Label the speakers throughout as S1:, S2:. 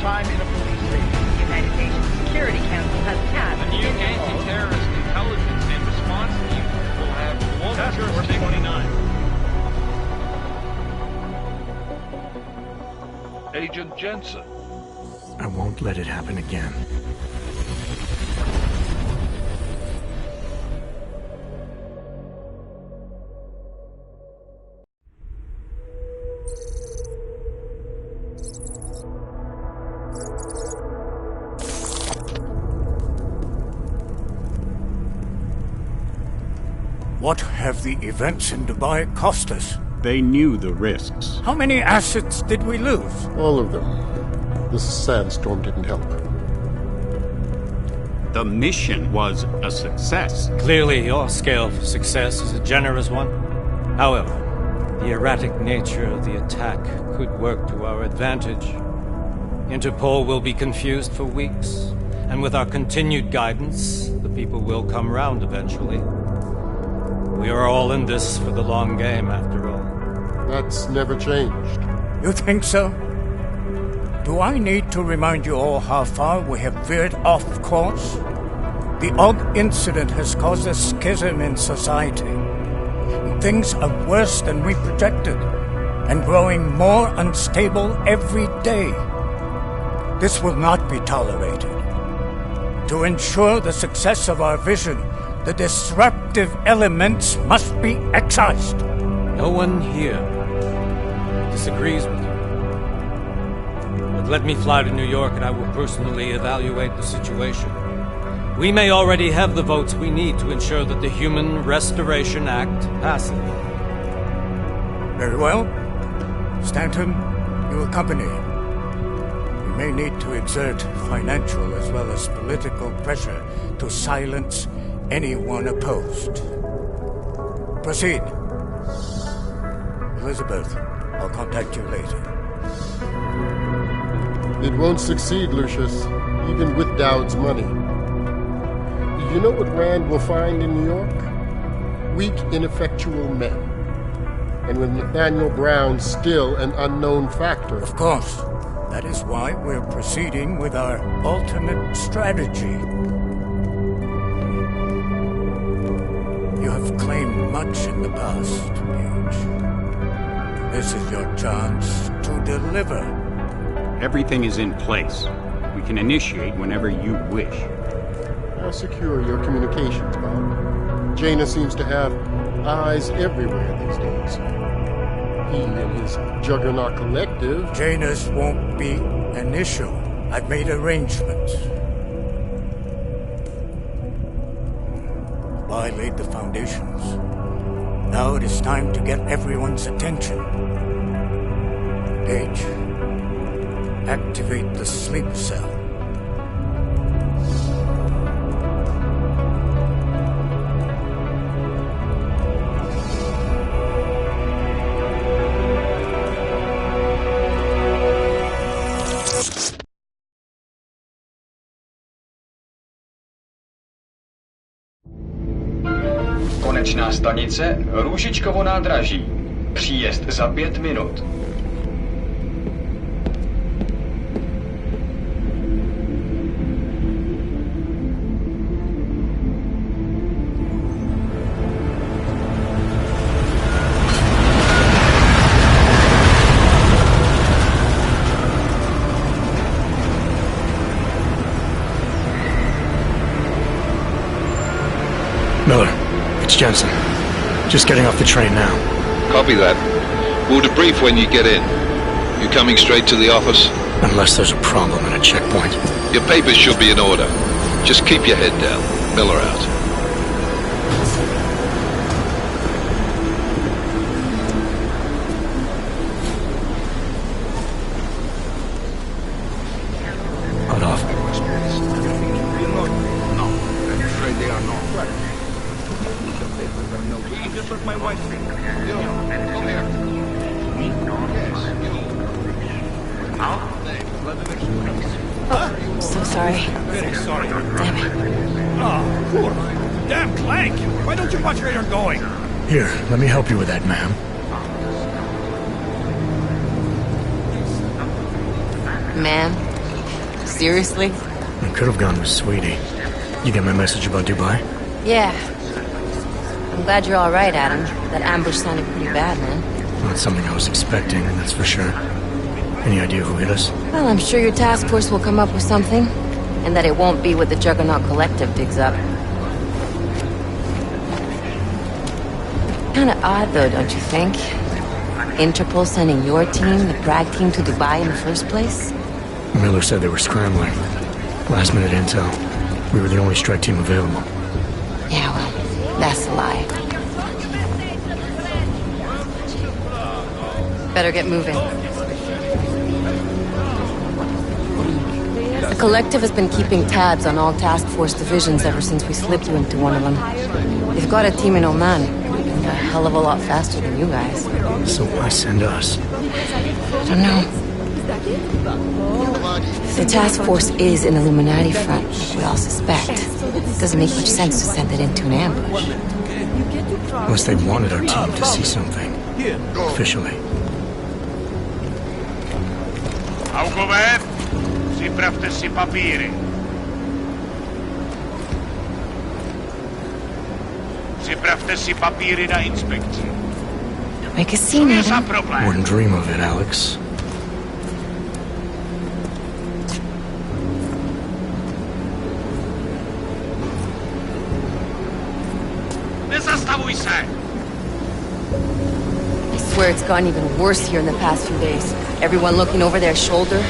S1: time in a police station.
S2: The United Nations Security Council has passed
S3: The new anti-terrorist intelligence and response team will have global
S1: Task Force
S3: jurisdiction.
S1: 29.
S4: Agent Jensen.
S5: I won't let it happen again.
S6: What have the events in Dubai cost us?
S7: They knew the risks.
S6: How many assets did we lose?
S8: All of them. This sandstorm didn't help.
S7: The mission was a success.
S9: Clearly, your scale for success is a generous one. However, the erratic nature of the attack could work to our advantage. Interpol will be confused for weeks, and with our continued guidance, the people will come round eventually. We are all in this for the long game, after all.
S8: That's never changed.
S6: You think so? Do I need to remind you all how far we have veered off course? The Og incident has caused a schism in society. Things are worse than we projected, and growing more unstable every day. This will not be tolerated. To ensure the success of our vision, the disruptive elements must be excised.
S9: No one here disagrees with you. But let me fly to New York and I will personally evaluate the situation. We may already have the votes we need to ensure that the Human Restoration Act passes.
S6: Very well. Stanton, you accompany. We may need to exert financial as well as political pressure to silence anyone opposed. Proceed. Elizabeth, I'll contact you later.
S8: It won't succeed, Lucius, even with Dowd's money. You know what Rand will find in New York? Weak, ineffectual men. And with Nathaniel Brown still an unknown factor.
S6: Of course. That is why we're proceeding with our alternate strategy. You have claimed much in the past, Paige. This is your chance to deliver.
S7: Everything is in place. We can initiate whenever you wish.
S8: How secure are your communications, Bob? Jaina seems to have eyes everywhere these days. He and his Juggernaut Collective...
S6: Janus won't be an issue. I've made arrangements. I laid the foundations. Now it is time to get everyone's attention. Paige, activate the sleep cell.
S10: Konečná stanice Růžičkovo nádraží. Příjezd za 5 minut.
S5: Miller, it's Jensen. Just getting off the train now.
S11: Copy that. We'll debrief when you get in. You coming straight to the office?
S5: Unless there's a problem at a checkpoint.
S11: Your papers should be in order. Just keep your head down. Miller out.
S5: Cut off.
S4: No, I'm afraid they are not.
S1: Just let my wife speak.
S4: Yo, come here.
S2: I'm so sorry.
S1: Very sorry.
S2: Damn it.
S1: Oh, poor. Damn Clank. Why don't you watch where you're going?
S5: Here, let me help you with that, ma'am.
S2: Ma'am?
S12: Seriously?
S5: I could have gone with Sweetie. You get my message about Dubai?
S12: Yeah. I'm glad you're alright, Adam. That ambush sounded pretty bad, man.
S5: Not something I was expecting, that's for sure. Any idea who hit us?
S12: Well, I'm sure your task force will come up with something. And that it won't be what the Juggernaut Collective digs up. Kinda odd, though, don't you think? Interpol sending your team, the Prague team, to Dubai in the first place?
S5: Miller said they were scrambling. Last minute intel. We were the only strike team available.
S12: Yeah, well, that's a lie. Better get moving. The Collective has been keeping tabs on all task force divisions ever since we slipped you into one of them. They've got a team in Oman, and a hell of a lot faster than you guys.
S5: So why send us?
S12: I don't know. If the task force is an Illuminati front, we all suspect. It doesn't make much sense to send it into an ambush.
S5: Unless they wanted our team to see something. Officially.
S1: Augover, připravte si papíry. Připravte si papíry na inspekci.
S12: Make a scene, Adam.
S5: Wouldn't dream of it, Alex.
S1: Nezastavuj se!
S12: I swear it's gotten even worse here in the past few days. Everyone looking over their shoulder.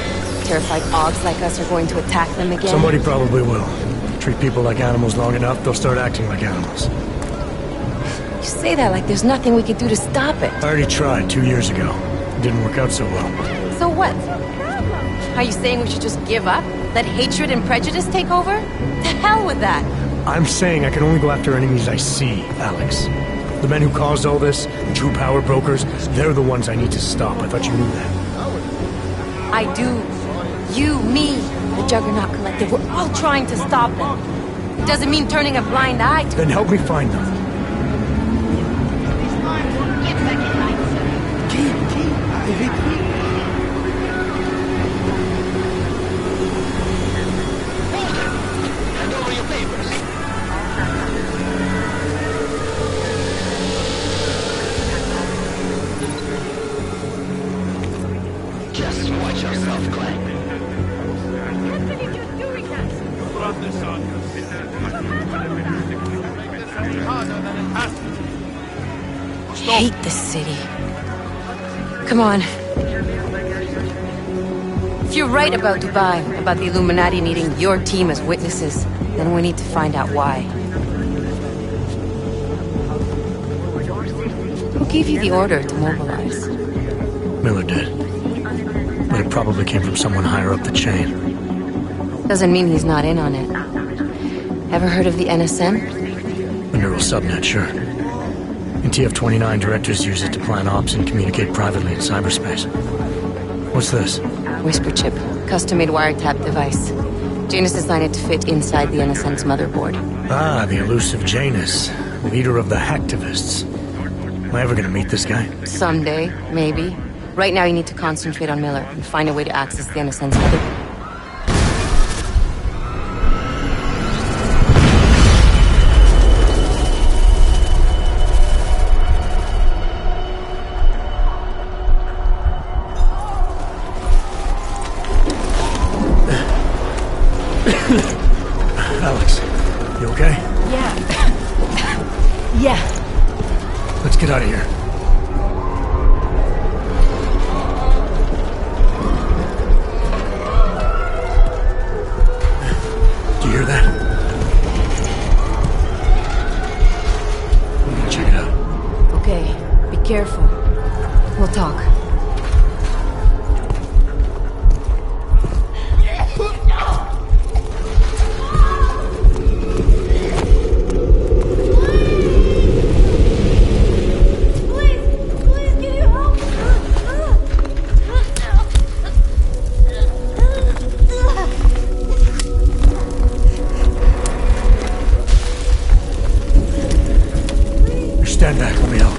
S12: Terrified Augs like us are going to attack them again.
S5: Somebody probably will. Treat people like animals long enough, they'll start acting like animals.
S12: You say that like there's nothing we could do to stop it.
S5: I already tried 2 years ago. It didn't work out so well.
S12: So what? Are you saying we should just give up? Let hatred and prejudice take over? To hell with that!
S5: I'm saying I can only go after enemies I see, Alex. The men who caused all this, true power brokers, they're the ones I need to stop. I thought you knew that.
S12: I do. You, me, the Juggernaut Collective, we're all trying to stop them. It doesn't mean turning a blind eye to
S5: Then help me find them.
S10: Just watch yourself, Clank.
S12: hate this city. Come on. If you're right about Dubai, about the Illuminati needing your team as witnesses, then we need to find out why. Who gave you the order to mobilize?
S5: Miller did. But it probably came from someone higher up the chain.
S12: Doesn't mean he's not in on it. Ever heard of the NSN?
S5: The neural subnet, sure. In TF-29, directors use it to plan ops and communicate privately in cyberspace. What's this?
S12: Whisper chip. Custom-made wiretap device. Janus designed it to fit inside the NSN's motherboard.
S5: Ah, the elusive Janus. Leader of the hacktivists. Am I ever gonna meet this guy?
S12: Someday, maybe. Right now you need to concentrate on Miller and find a way to access the NSN's motherboard.
S5: Alex, you okay?
S12: Yeah. Yeah.
S5: Let's get out of here. Do you hear that? I'm gonna check it out.
S12: Okay, be careful. We'll talk.
S5: Stand back, let me help.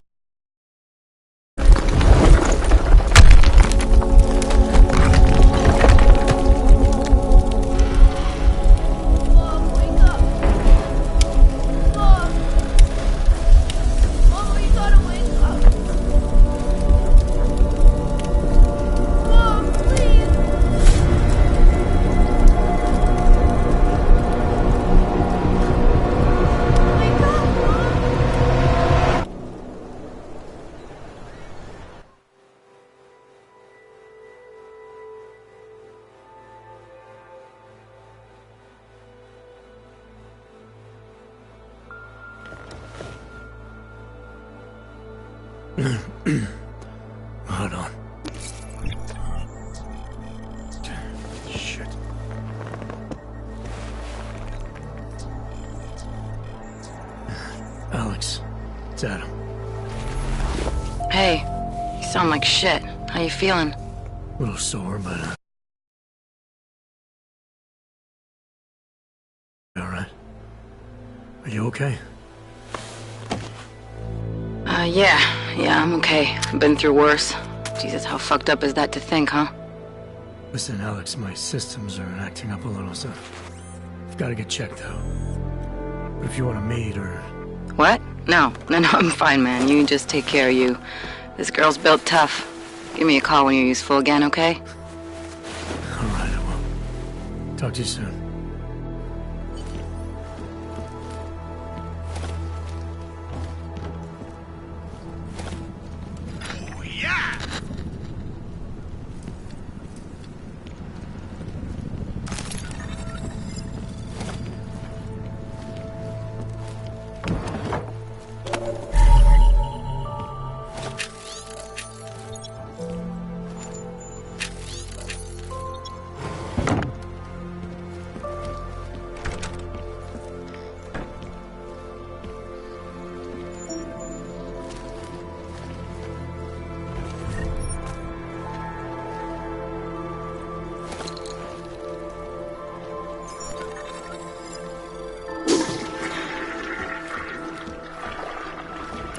S5: Hold on. Shit. Alex, it's Adam.
S12: Hey, you sound like shit. How you feeling?
S5: A little sore, but all right. Are you okay?
S12: Yeah, I'm okay. I've been through worse. Jesus, how fucked up is that to think, huh?
S5: Listen, Alex, my systems are acting up a little, so I've got to get checked out. But if you want to meet or...
S12: What? No, I'm fine, man. You just take care of you. This girl's built tough. Give me a call when you're useful again, okay?
S5: All right, I will. Talk to you soon.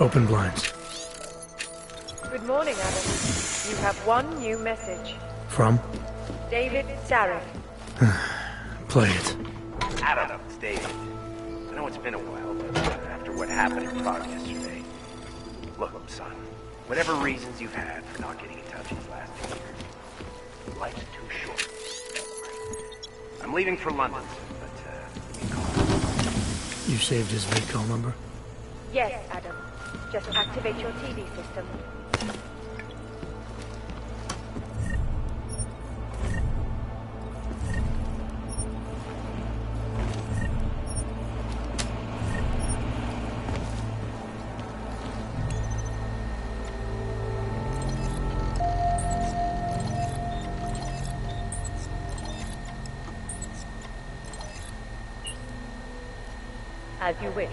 S5: Open blinds.
S2: Good morning, Adam. You have one new message.
S5: From?
S2: David Zarek.
S5: Play it.
S10: Adam, it's David. I know it's been a while, but after what happened in Prague yesterday... Look, son, whatever reasons you've had for not getting in touch these last 2 years, life's too short. I'm leaving for London, but, give me a call.
S5: You saved his VCall number?
S2: Yes, Adam. Just activate your TV system. As you wish.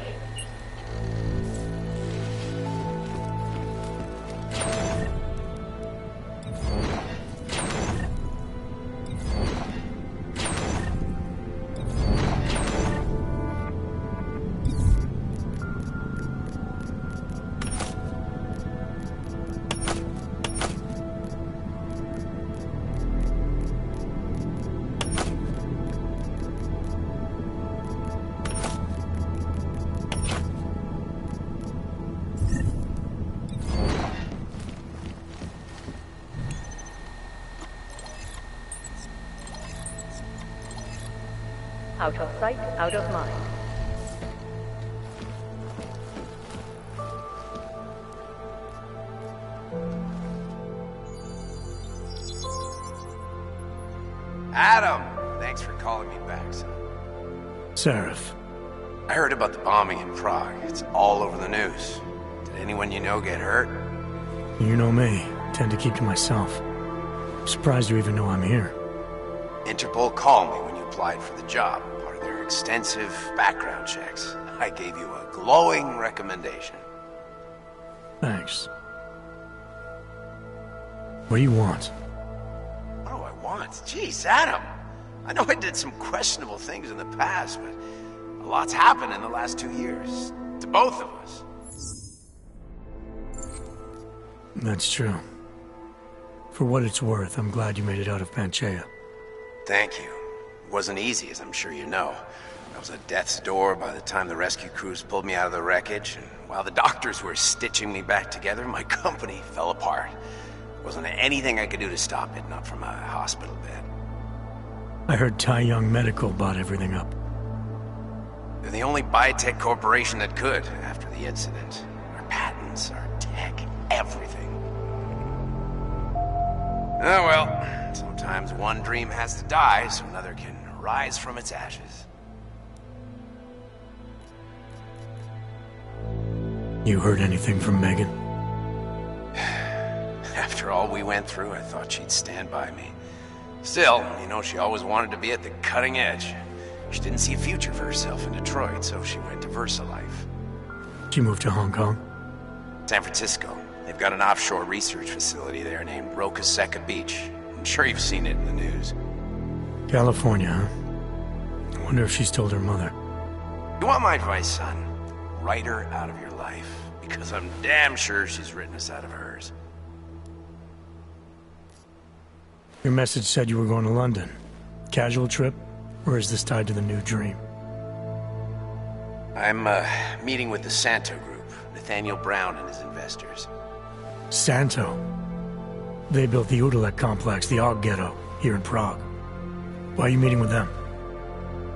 S2: Out of sight, out of mind.
S10: Adam! Thanks for calling me back, son.
S5: Seraph.
S10: I heard about the bombing in Prague. It's all over the news. Did anyone you know get hurt?
S5: You know me. Tend to keep to myself. I'm surprised you even know I'm here.
S10: Interpol called me when you applied for the job, part of their extensive background checks. I gave you a glowing recommendation.
S5: Thanks. What do you want?
S10: What do I want? Jeez, Adam! I know I did some questionable things in the past, but a lot's happened in the last 2 years. To both of us.
S5: That's true. For what it's worth, I'm glad you made it out of Panchea.
S10: Thank you. It wasn't easy, as I'm sure you know. I was at death's door by the time the rescue crews pulled me out of the wreckage, and while the doctors were stitching me back together, my company fell apart. There wasn't anything I could do to stop it, not from a hospital bed.
S5: I heard Tai Young Medical bought everything up.
S10: They're the only biotech corporation that could, after the incident. Our patents, our tech, everything. Oh well, sometimes one dream has to die so another can rise from its ashes.
S5: You heard anything from Megan?
S10: After all we went through, I thought she'd stand by me. Still, you know, she always wanted to be at the cutting edge. She didn't see a future for herself in Detroit, so she went to VersaLife.
S5: She moved to Hong Kong?
S10: San Francisco. They've got an offshore research facility there named Roca Seca Beach. I'm sure you've seen it in the news.
S5: California, huh? I wonder if she's told her mother.
S10: You want my advice, son? Write her out of your life, because I'm damn sure she's written us out of hers.
S5: Your message said you were going to London. Casual trip? Or is this tied to the new dream?
S10: I'm, meeting with the Santo Group, Nathaniel Brown and his investors.
S5: Santo? They built the Udalek complex, the Og Ghetto, here in Prague. Why are you meeting with them?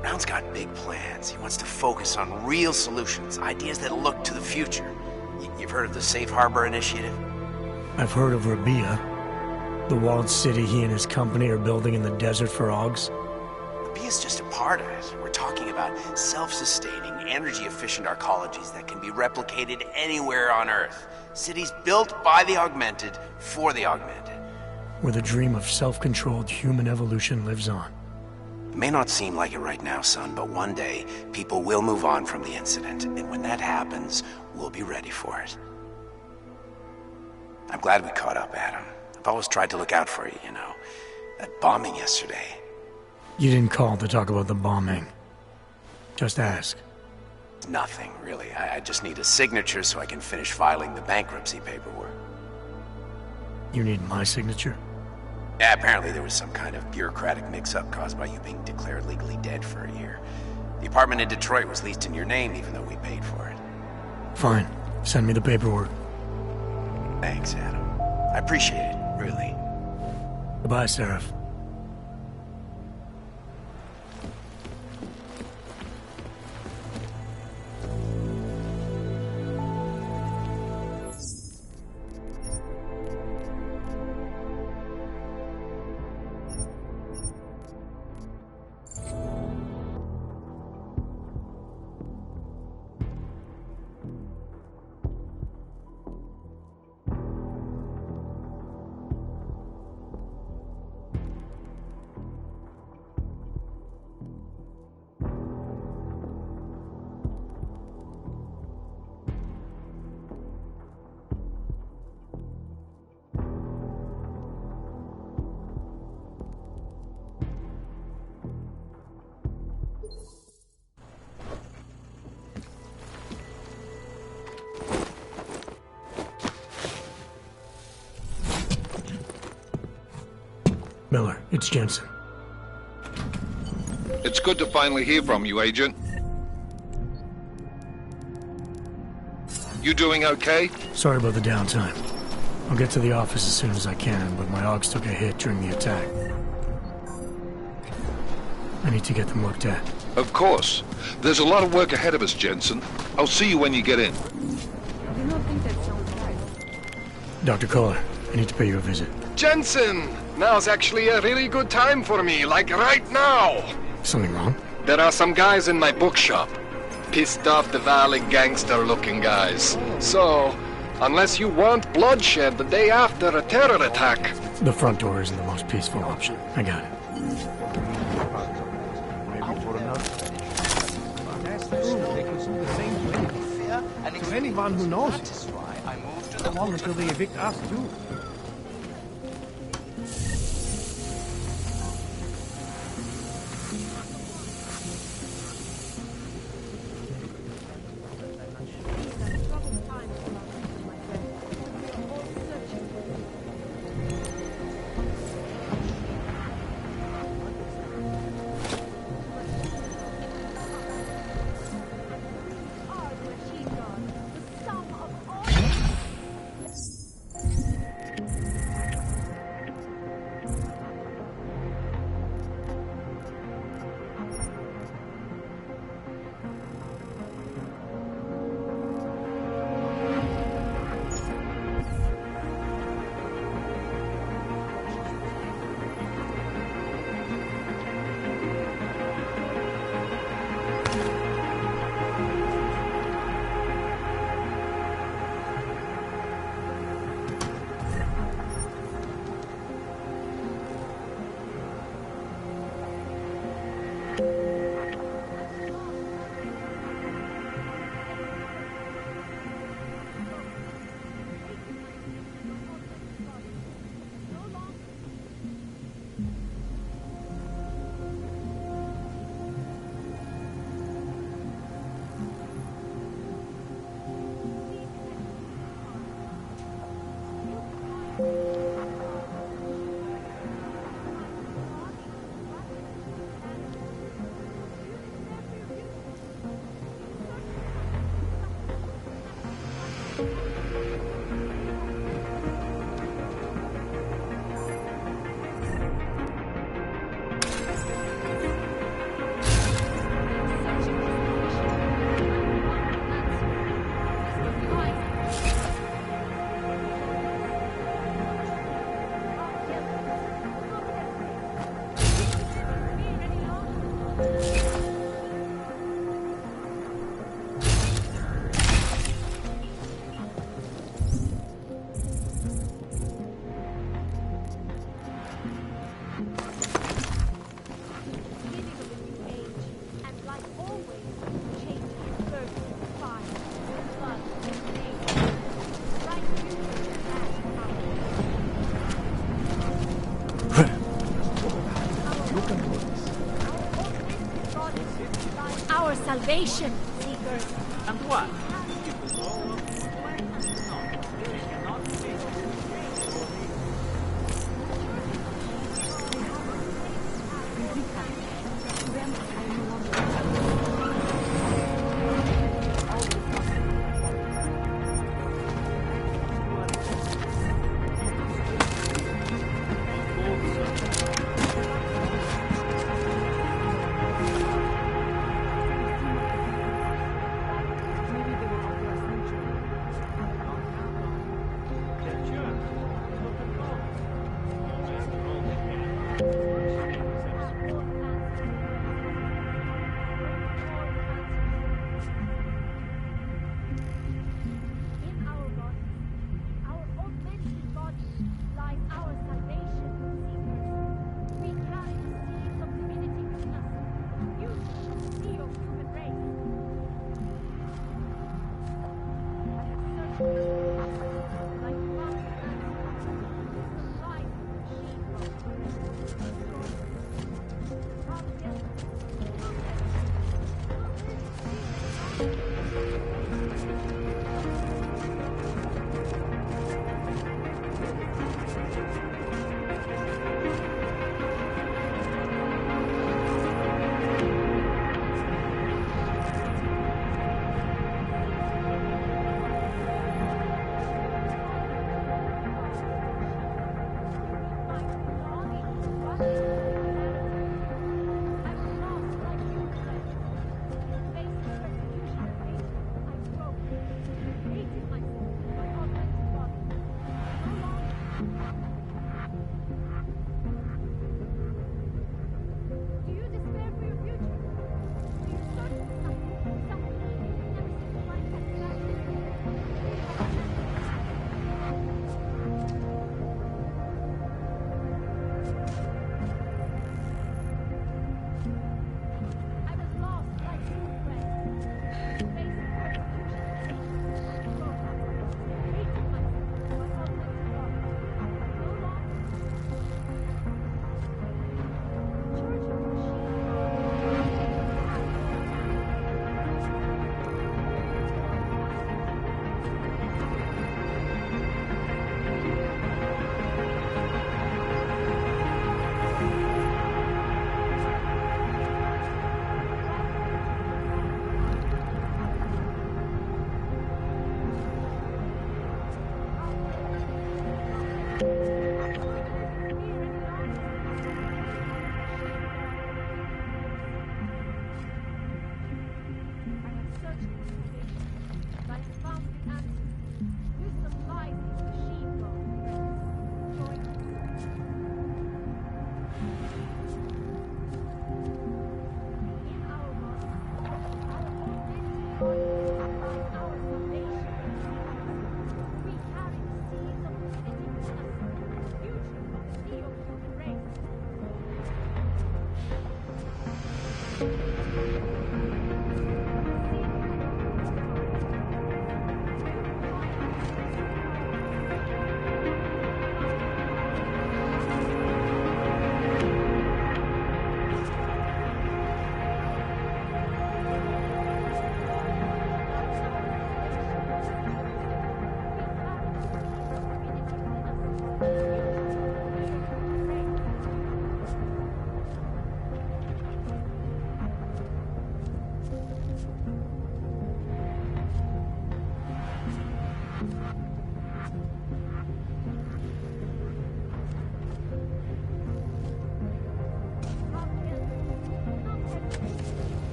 S10: Brown's got big plans. He wants to focus on real solutions, ideas that look to the future. You've heard of the Safe Harbor Initiative?
S5: I've heard of Rabia, the walled city he and his company are building in the desert for Augs.
S10: Rabia's just a part of it. We're talking about self-sustaining, energy-efficient arcologies that can be replicated anywhere on Earth. Cities built by the augmented, for the augmented.
S5: Where the dream of self-controlled human evolution lives on.
S10: It may not seem like it right now, son, but one day, people will move on from the incident, and when that happens, we'll be ready for it. I'm glad we caught up, Adam. I've always tried to look out for you, you know. That bombing yesterday.
S5: You didn't call to talk about the bombing. Just ask.
S10: Nothing, really. I just need a signature so I can finish filing the bankruptcy paperwork.
S5: You need my signature?
S10: Yeah, apparently there was some kind of bureaucratic mix-up caused by you being declared legally dead for a year. The apartment in Detroit was leased in your name even though we paid for it.
S5: Fine. Send me the paperwork.
S10: Thanks, Adam. I appreciate it, really.
S5: Goodbye, Seraph. Miller, it's Jensen.
S11: It's good to finally hear from you, Agent. You doing okay?
S5: Sorry about the downtime. I'll get to the office as soon as I can, but my Augs took a hit during the attack. I need to get them looked at.
S11: Of course. There's a lot of work ahead of us, Jensen. I'll see you when you get in.
S5: Dr. Kohler, I need to pay you a visit.
S13: Jensen! Now's actually a really good time for me, like right now!
S5: Something wrong?
S13: There are some guys in my bookshop. Pissed off the Valley gangster-looking guys. So, unless you want bloodshed the day after a terror attack...
S5: The front door isn't the most peaceful option. I got it.
S1: To anyone who knows it. How long until they evict us too?
S14: Our salvation, seekers.
S3: And what?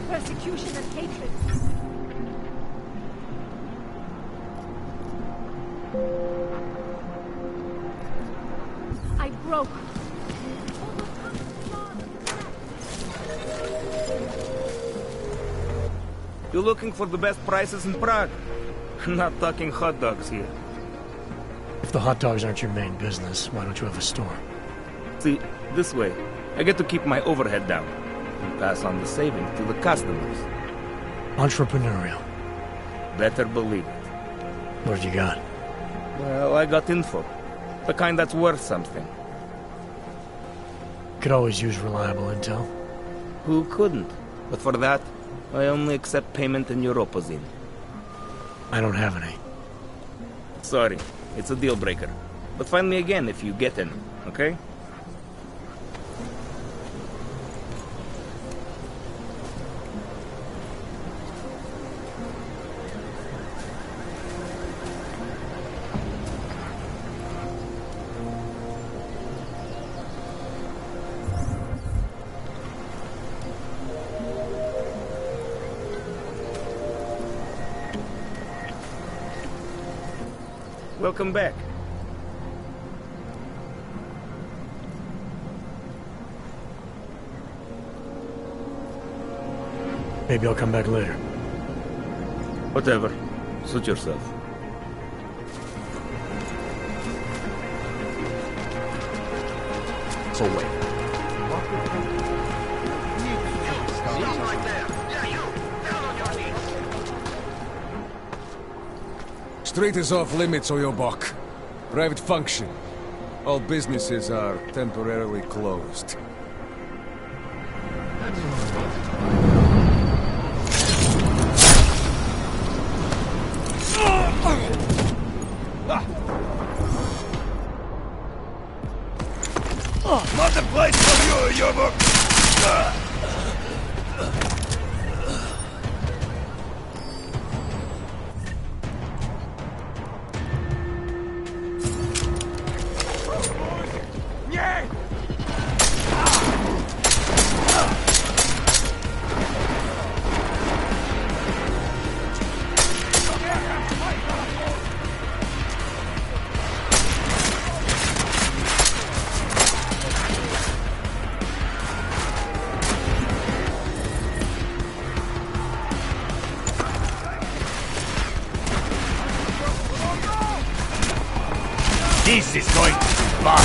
S14: Persecution and hatred. I broke.
S15: You looking for the best prices in Prague? Not talking hot dogs here.
S5: If the hot dogs aren't your main business, why don't you have a store?
S15: See, this way, I get to keep my overhead down and pass on the savings to the customers.
S5: Entrepreneurial.
S15: Better believe it.
S5: What have you got?
S15: Well, I got info. The kind that's worth something.
S5: Could always use reliable intel.
S15: Who couldn't? But for that, I only accept payment in Europozine.
S5: I don't have any.
S15: Sorry, it's a deal breaker. But find me again if you get any, okay? Welcome back.
S5: Maybe I'll come back later.
S15: Whatever. Suit yourself.
S16: So wait.
S17: Street is off limits, Oyobok. Private function. All businesses are temporarily closed.
S1: Not the place for you, Yobok! This is going to be fun!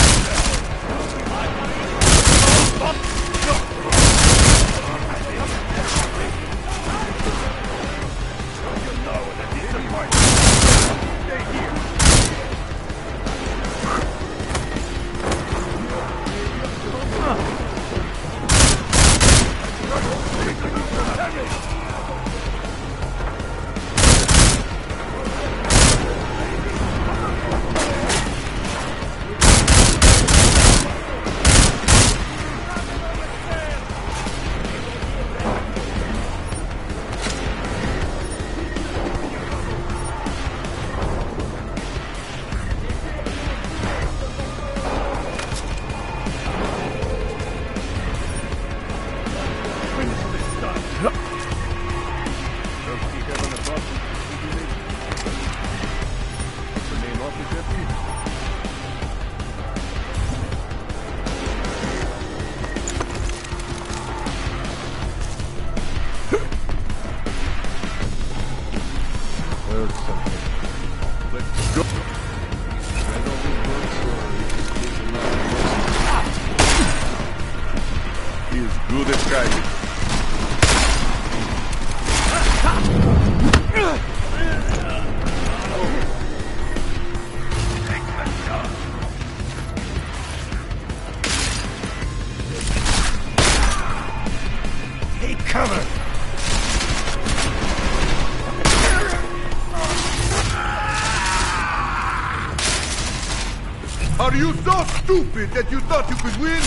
S17: Let's go. He's good at guiding.
S1: Take cover!
S17: Are you so stupid that you thought you could win?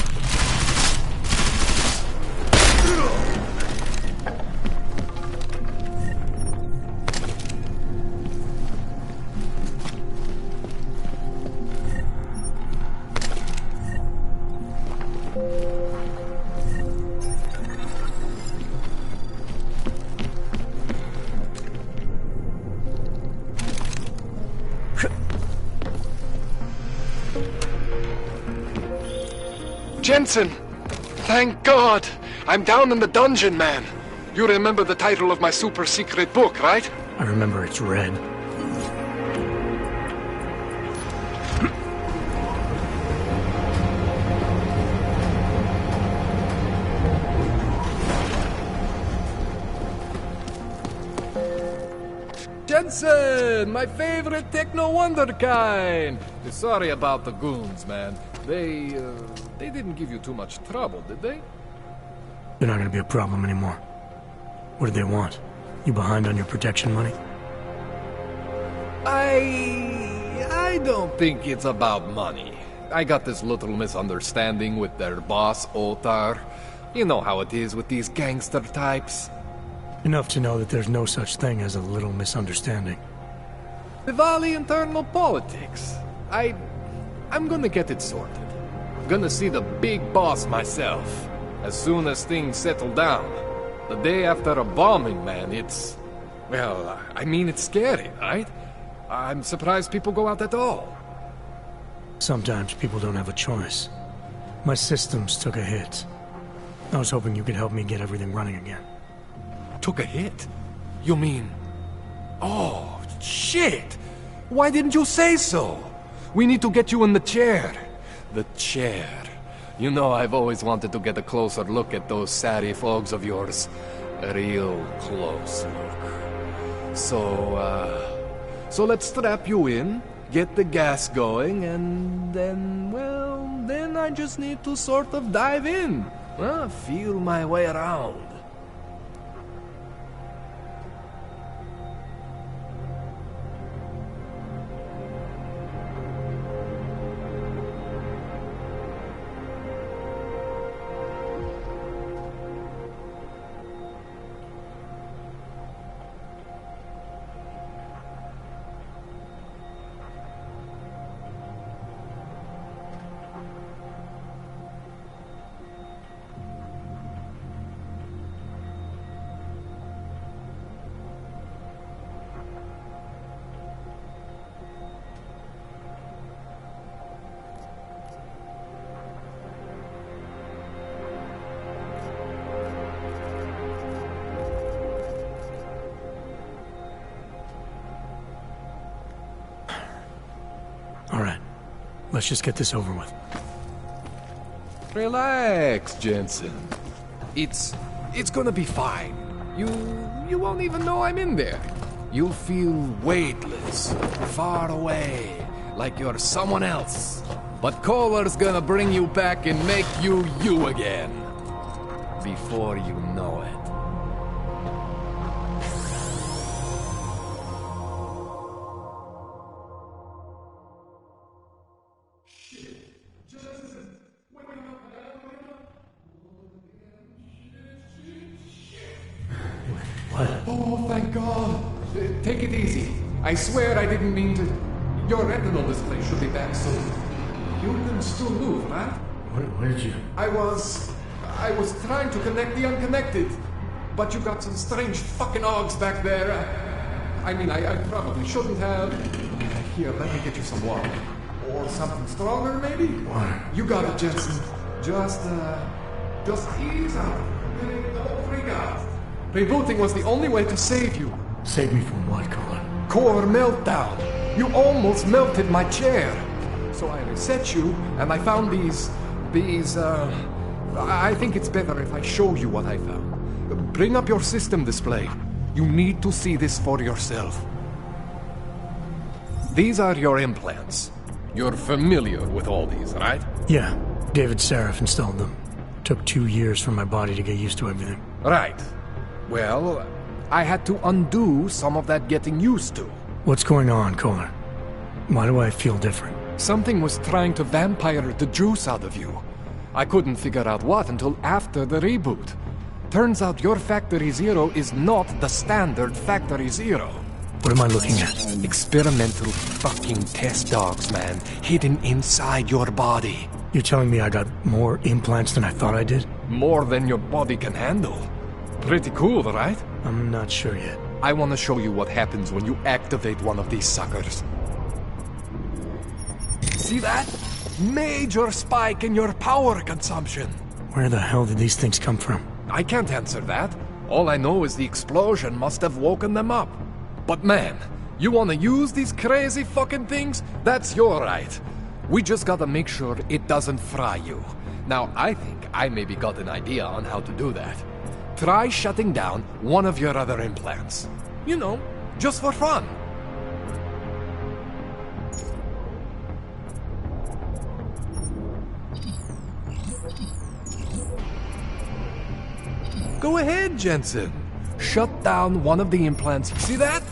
S13: Jensen! Thank God! I'm down in the dungeon, man. You remember the title of my super secret book, right?
S5: I remember it's red.
S13: Jensen! My favorite techno wonderkind! Sorry about the goons, man. They didn't give you too much trouble, did they?
S5: They're not gonna be a problem anymore. What do they want? You behind on your protection money?
S13: I don't think it's about money. I got this little misunderstanding with their boss, Otar. You know how it is with these gangster types.
S5: Enough to know that there's no such thing as a little misunderstanding.
S13: Diwali internal politics. I'm gonna get it sorted. Gonna see the big boss myself. As soon as things settle down. The day after a bombing, man, it's... Well, I mean, it's scary, right? I'm surprised people go out at all.
S5: Sometimes people don't have a choice. My systems took a hit. I was hoping you could help me get everything running again.
S13: Took a hit? You mean... Oh, shit! Why didn't you say so? We need to get you in the chair. The chair. You know, I've always wanted to get a closer look at those satty fogs of yours. A real close look. So let's strap you in, get the gas going, and then, well, then I just need to sort of dive in. Feel my way around.
S5: Let's just get this over with.
S13: Relax, Jensen. It's gonna be fine. You won't even know I'm in there. You'll feel weightless, far away, like you're someone else. But Kohler's gonna bring you back and make you you again. Before you know it. Oh, thank God. Take it easy. I swear I didn't mean to... Your retinal display should be back soon. You can still move, right?
S5: Where did you...
S13: I was trying to connect the unconnected. But you got some strange fucking ogs back there. I mean, I probably shouldn't have. Here, let me get you some water. Or something stronger, maybe?
S5: Water.
S13: You got it, Jensen. Just ease out. Don't freak out. Rebooting was the only way to save you.
S5: Save me from what, Kohler?
S13: core meltdown. You almost melted my chair. So I reset you, and I found these... I think it's better if I show you what I found. Bring up your system display. You need to see this for yourself. These are your implants. You're familiar with all these, right?
S5: Yeah, David Sarif installed them. Took 2 years for my body to get used to everything.
S13: Right. Well, I had to undo some of that getting used to.
S5: What's going on, Kohler? Why do I feel different?
S13: Something was trying to vampire the juice out of you. I couldn't figure out what until after the reboot. Turns out your Factory Zero is not the standard Factory Zero.
S5: What am I looking at?
S13: Experimental fucking test dogs, man. Hidden inside your body.
S5: You're telling me I got more implants than I thought I did?
S13: More than your body can handle. Pretty cool, right?
S5: I'm not sure yet.
S13: I want to show you what happens when you activate one of these suckers. See that? Major spike in your power consumption.
S5: Where the hell did these things come from?
S13: I can't answer that. All I know is the explosion must have woken them up. But man, you want to use these crazy fucking things? That's your right. We just gotta make sure it doesn't fry you. Now, I think I maybe got an idea on how to do that. Try shutting down one of your other implants. You know, just for fun. Go ahead, Jensen. Shut down one of the implants. See that?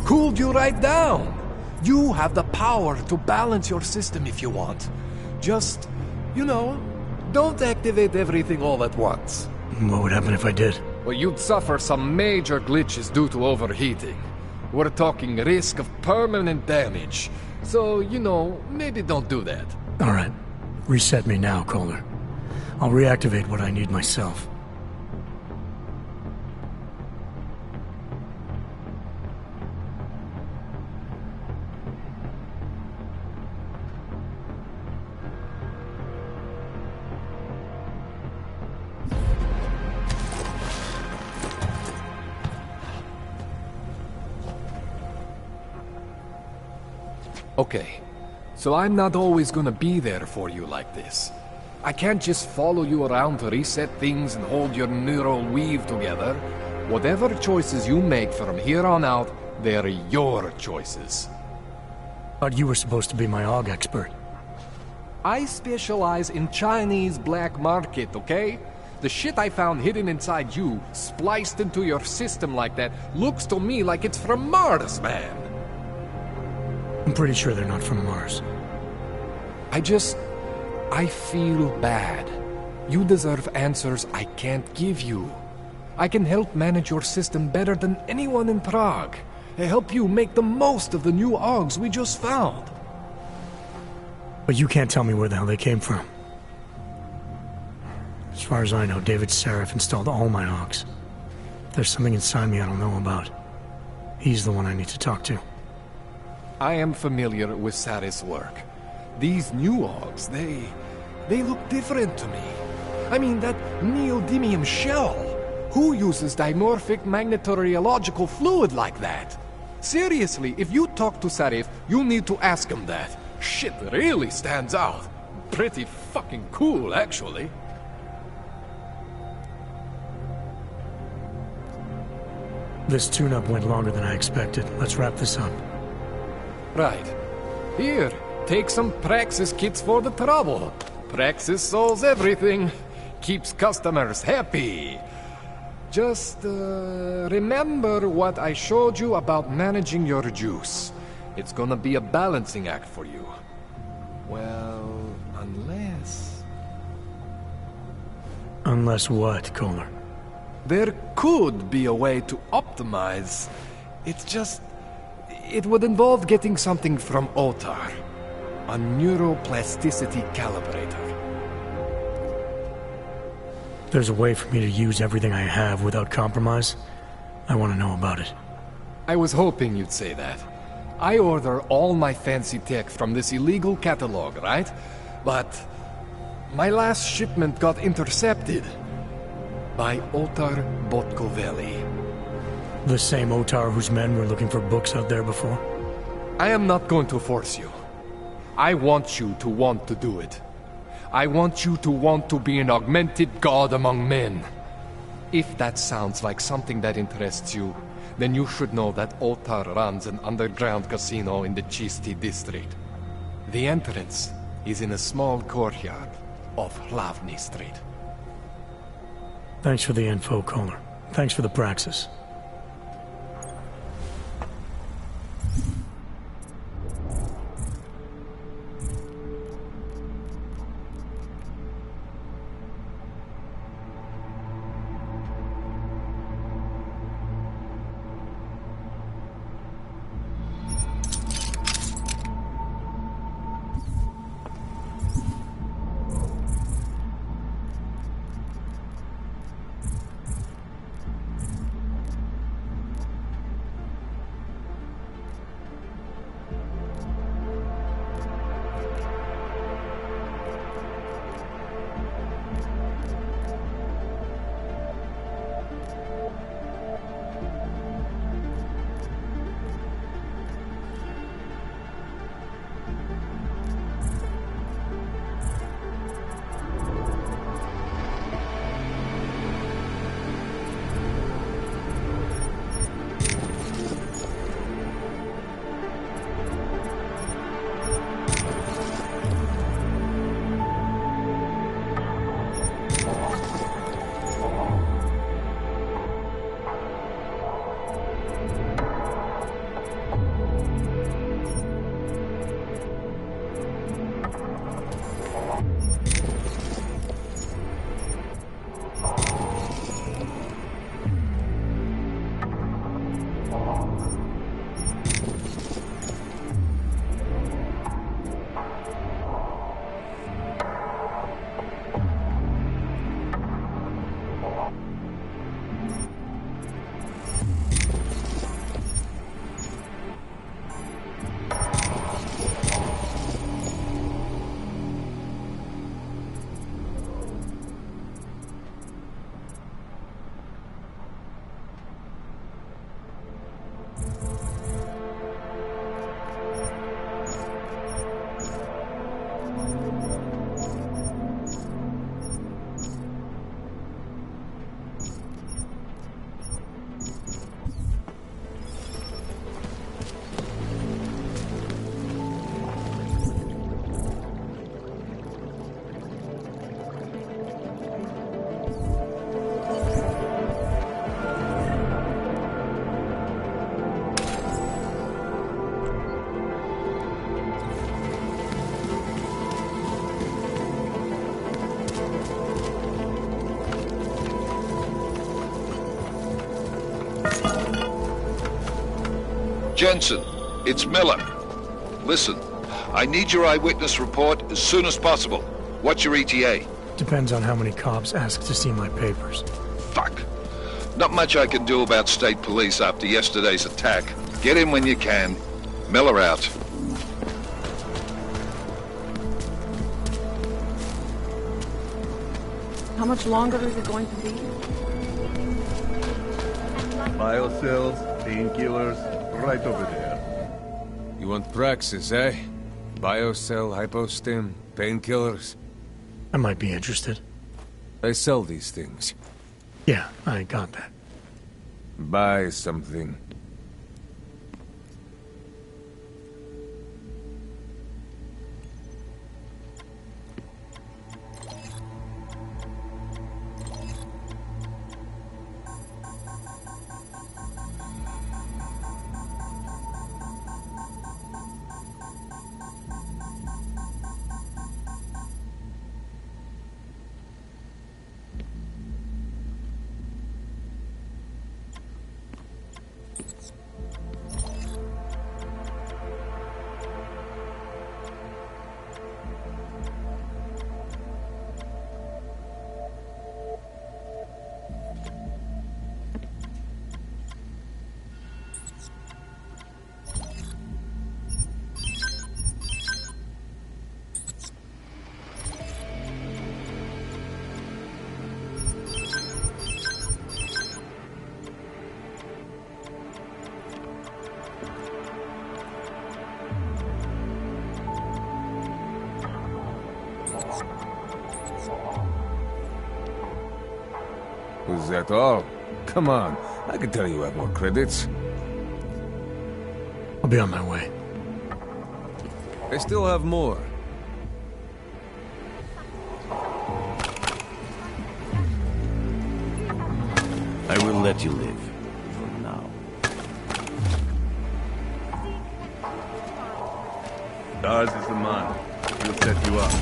S13: Cooled you right down. You have the power to balance your system if you want. Just, you know, don't activate everything all at once.
S5: What would happen if I did?
S13: Well, you'd suffer some major glitches due to overheating. We're talking risk of permanent damage. So, you know, maybe don't do that.
S5: All right. Reset me now, Kohler. I'll reactivate what I need myself.
S13: Okay, so I'm not always gonna be there for you like this. I can't just follow you around to reset things and hold your neural weave together. Whatever choices you make from here on out, they're your choices.
S5: Thought you were supposed to be my AUG expert.
S13: I specialize in Chinese black market, okay? The shit I found hidden inside you, spliced into your system like that, looks to me like it's from Mars, man.
S5: I'm pretty sure they're not from Mars.
S13: I feel bad. You deserve answers I can't give you. I can help manage your system better than anyone in Prague. I help you make the most of the new AUGs we just found.
S5: But you can't tell me where the hell they came from. As far as I know, David Sarif installed all my AUGs. There's something inside me I don't know about. He's the one I need to talk to.
S13: I am familiar with Sarif's work. These new AUGs, they look different to me. I mean, that neodymium shell. Who uses dimorphic magnetorheological fluid like that? Seriously, if you talk to Sarif, you need to ask him that. Shit really stands out. Pretty fucking cool, actually.
S5: This tune-up went longer than I expected. Let's wrap this up.
S13: Right. Here, take some Praxis kits for the trouble. Praxis solves everything. Keeps customers happy. Just, remember what I showed you about managing your juice. It's gonna be a balancing act for you. Well, unless...
S5: Unless what, Kohler?
S13: There could be a way to optimize. It's just... It would involve getting something from Otar. A neuroplasticity calibrator.
S5: There's a way for me to use everything I have without compromise? I want to know about it.
S13: I was hoping you'd say that. I order all my fancy tech from this illegal catalog, right? But my last shipment got intercepted by Otar Botkoveli.
S5: The same Otar whose men were looking for books out there before?
S13: I am not going to force you. I want you to want to do it. I want you to want to be an augmented god among men. If that sounds like something that interests you, then you should know that Otar runs an underground casino in the Chisti district. The entrance is in a small courtyard off Hlavny Street.
S5: Thanks for the info, Kohler. Thanks for the praxis.
S11: Jensen, it's Miller. Listen, I need your eyewitness report as soon as possible. What's your ETA?
S5: Depends on how many cops ask to see my papers.
S11: Fuck. Not much I can do about state police after yesterday's attack. Get in when you can. Miller out.
S12: How much longer is it going to be?
S16: Biocells, painkillers, right over there.
S17: You want praxis, eh? Biocell, hypostim, painkillers.
S5: I might be interested.
S17: I sell these things.
S5: Yeah, I got that.
S17: Buy something. Is that all? Come on, I can tell you have more credits.
S5: I'll be on my way.
S17: I still have more.
S18: I will let you live. For now.
S16: Ours is the man. He'll set you up.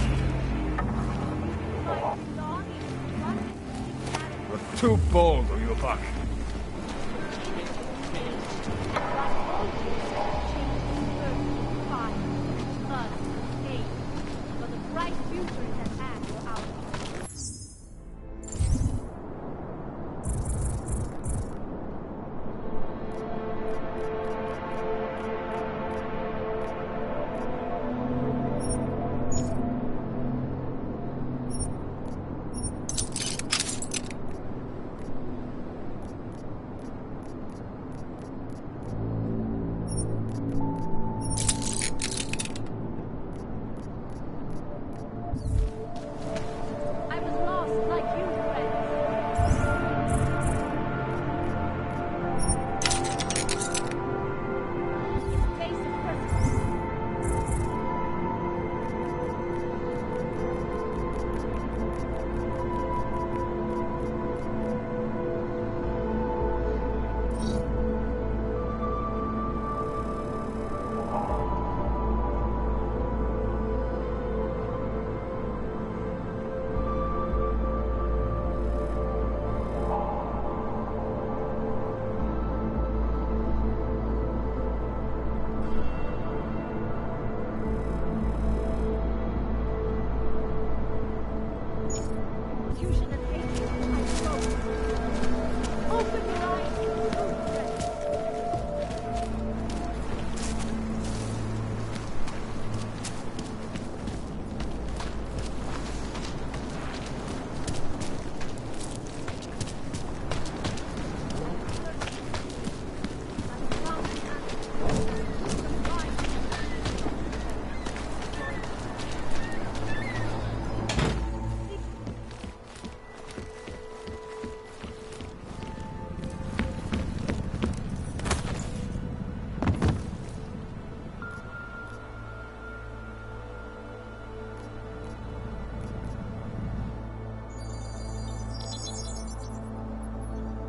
S17: You're too bold, or you're back.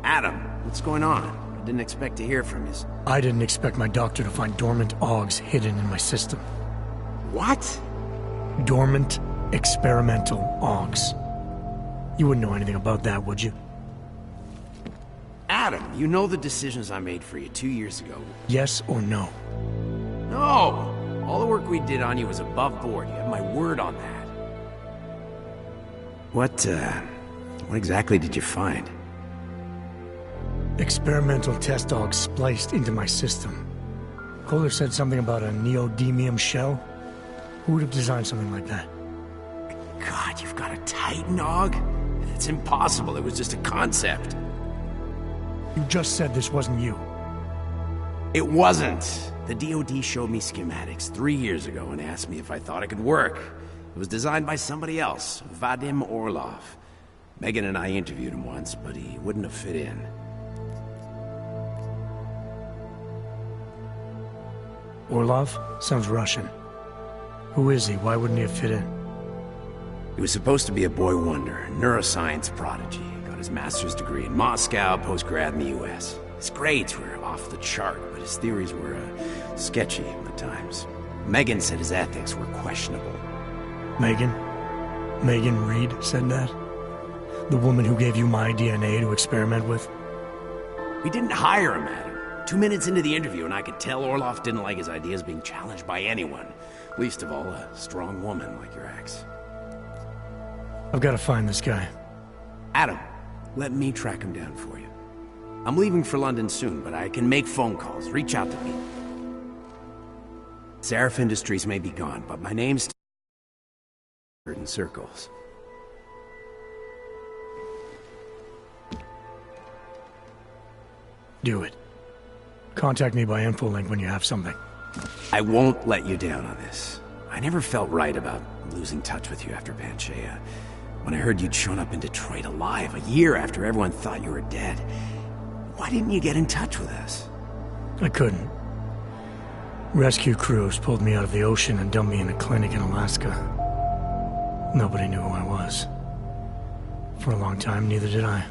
S10: Adam, what's going on? I didn't expect to hear from you.
S5: I didn't expect my doctor to find dormant AUGs hidden in my system.
S10: What?
S5: Dormant experimental AUGs. You wouldn't know anything about that, would you?
S10: Adam, you know the decisions I made for you 2 years ago.
S5: Yes or no?
S10: No! All the work we did on you was above board. You have my word on that. What exactly did you find?
S5: Experimental test AUGs spliced into my system. Kohler said something about a neodymium shell. Who would have designed something like that?
S10: God, you've got a Titan AUG? It's impossible. It was just a concept.
S5: You just said this wasn't you.
S10: It wasn't. The DoD showed me schematics 3 years ago and asked me if I thought it could work. It was designed by somebody else, Vadim Orlov. Megan and I interviewed him once, but he wouldn't have fit in.
S5: Orlov? Sounds Russian. Who is he? Why wouldn't he have fit in?
S10: He was supposed to be a boy wonder, a neuroscience prodigy. Got his master's degree in Moscow, post-grad in the US. His grades were off the chart, but his theories were sketchy at times. Megan said his ethics were questionable.
S5: Megan? Megan Reed said that? The woman who gave you my DNA to experiment with?
S10: We didn't hire him, Adam. 2 minutes into the interview, and I could tell Orlov didn't like his ideas being challenged by anyone. Least of all, a strong woman like your ex.
S5: I've got to find this guy.
S10: Adam, let me track him down for you. I'm leaving for London soon, but I can make phone calls. Reach out to me. Seraph Industries may be gone, but my name's in circles.
S5: Do it. Contact me by InfoLink when you have something.
S10: I won't let you down on this.
S19: I never felt right about losing touch with you after Panchaea. When I heard you'd shown up in Detroit alive, a year after everyone thought you were dead. Why didn't you get in touch with us?
S5: I couldn't. Rescue crews pulled me out of the ocean and dumped me in a clinic in Alaska. Nobody knew who I was. For a long time, neither did I.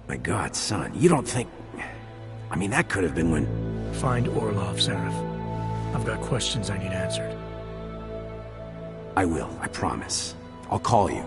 S19: My God, son, you don't think... I mean, that could have been when...
S5: Find Orlov, Zareth. I've got questions I need answered.
S19: I will, I promise. I'll call you.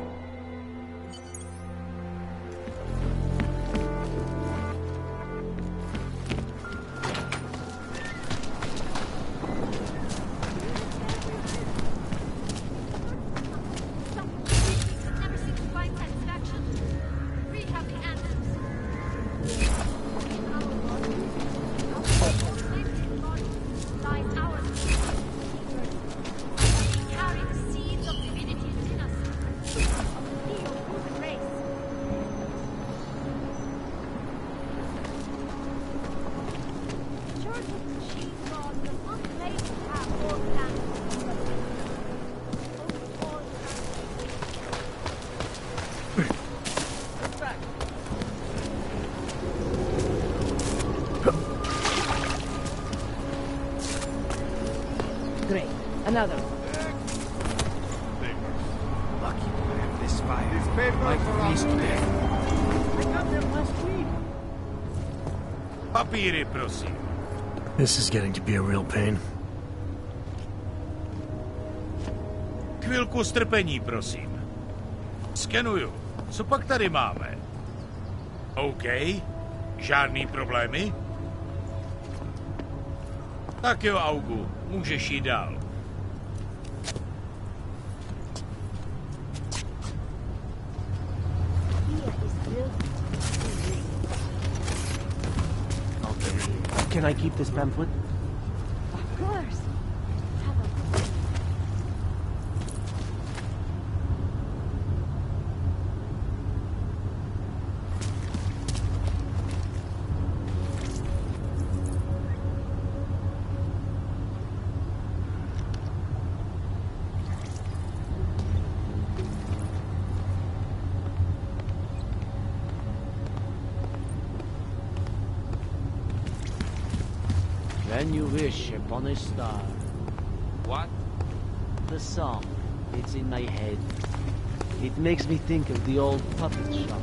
S20: Great. Another.
S10: Lucky to have this fire. Might freeze to death.
S20: I got them last week.
S1: Papíry, prosím.
S5: This is getting to be a real pain.
S1: Chvilku strpení, prosím. Skenuju. Co pak tady máme? OK. Žádný problémy? Tak jo, Augu. Můžeš jít dál.
S10: Can I keep this pamphlet?
S14: Of course.
S20: When you wish upon a star.
S3: What?
S20: The song. It's in my head. It makes me think of the old puppet shop.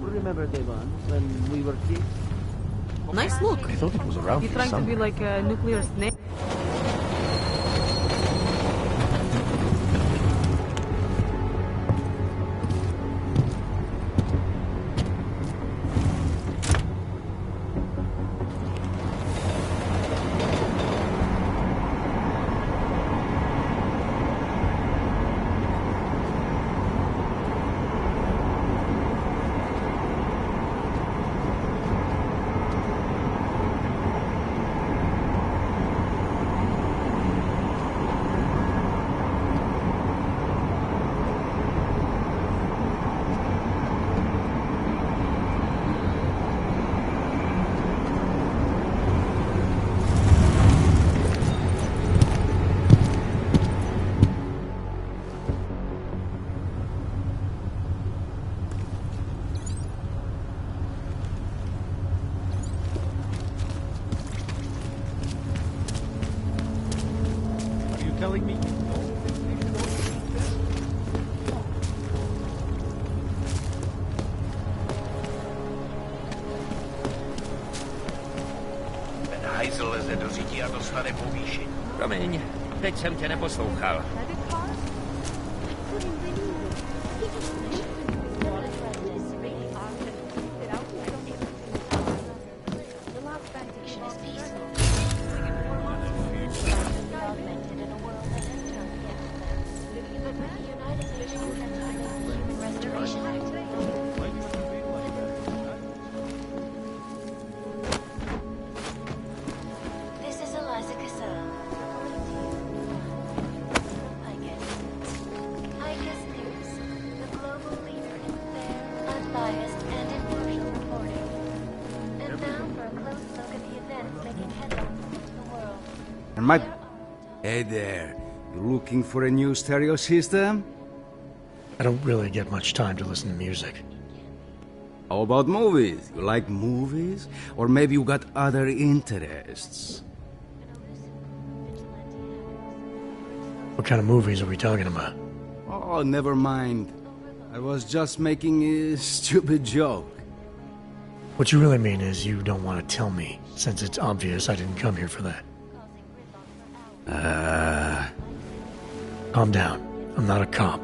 S20: Remember the one when we were kids?
S12: Nice look.
S5: I thought it was around
S2: You're trying to be like a nuclear snake?
S1: Telling me?
S10: Ten hajzl leze do řití a dostane povýšení.
S15: Promiň, teď jsem tě neposlouchal.
S7: And my...
S21: Hey there. You looking for a new stereo system?
S5: I don't really get much time to listen to music.
S21: How about movies? You like movies? Or maybe you got other interests?
S5: What kind of movies are we talking about?
S21: Oh, never mind. I was just making a stupid joke.
S5: What you really mean is you don't want to tell me, since it's obvious I didn't come here for that. Calm down. I'm not a cop.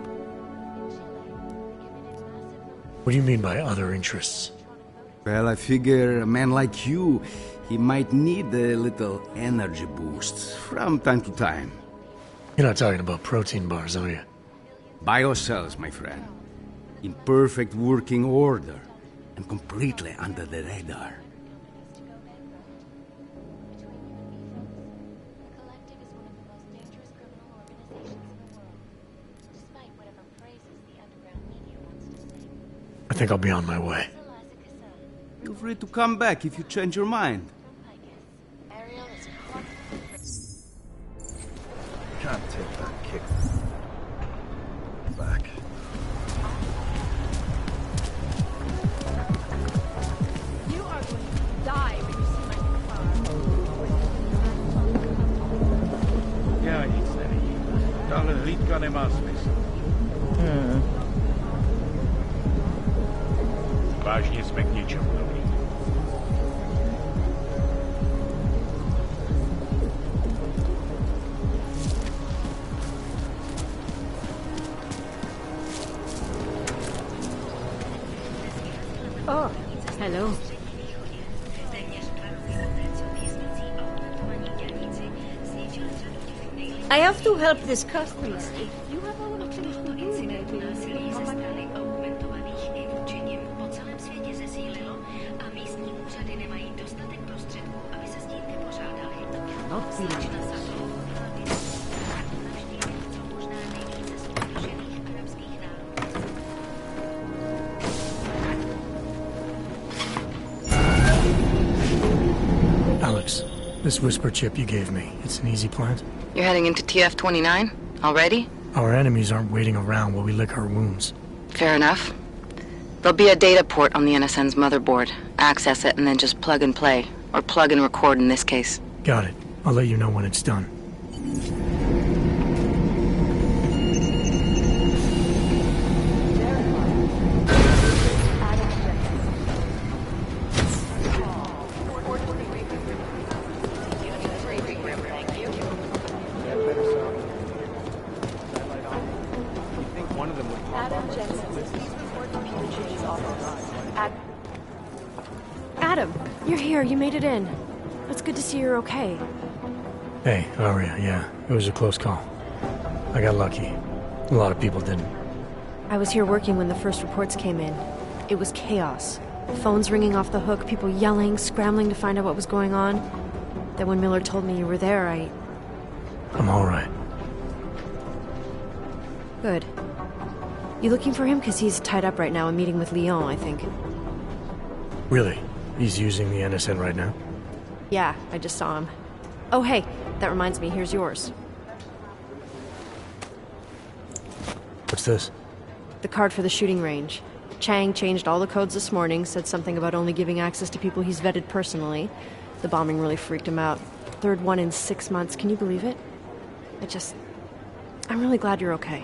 S5: What do you mean by other interests?
S21: Well, I figure a man like you, he might need a little energy boost from time to time.
S5: You're not talking about protein bars, are you?
S21: Biocells, my friend. In perfect working order. And completely under the radar.
S5: I think I'll be on my way.
S21: Feel free to come back if you change your mind.
S1: Can't take that kick. Back.
S14: You are going to die when you see my car.
S1: Ja, nic nevidím. Tahle hlídka nemá smysl. Vážně jsme k ničemu dobrý.
S14: Oh, hello. I have to help this customer. If you have all of things to do, maybe on my way. Not feeling it.
S5: Alex, this whisper chip you gave me, it's an easy plant?
S12: You're heading into TF-29? Already?
S5: Our enemies aren't waiting around while we lick our wounds.
S12: Fair enough. There'll be a data port on the NSN's motherboard. Access it and then just plug and play. Or plug and record in this case.
S5: Got it. I'll let you know when it's done.
S22: Adam, you're here. You made it in. It's good to see you're okay.
S5: Hey, Aria, yeah. It was a close call. I got lucky. A lot of people didn't.
S22: I was here working when the first reports came in. It was chaos. Phones ringing off the hook, people yelling, scrambling to find out what was going on. Then when Miller told me you were there,
S5: I'm alright.
S22: Good. You looking for him? Because he's tied up right now and meeting with Leon, I think.
S5: Really? He's using the NSN right now?
S22: Yeah, I just saw him. Oh, hey, that reminds me, here's yours.
S5: What's this?
S22: The card for the shooting range. Chang changed all the codes this morning, said something about only giving access to people he's vetted personally. The bombing really freaked him out. Third one in 6 months, can you believe it? I'm really glad you're okay.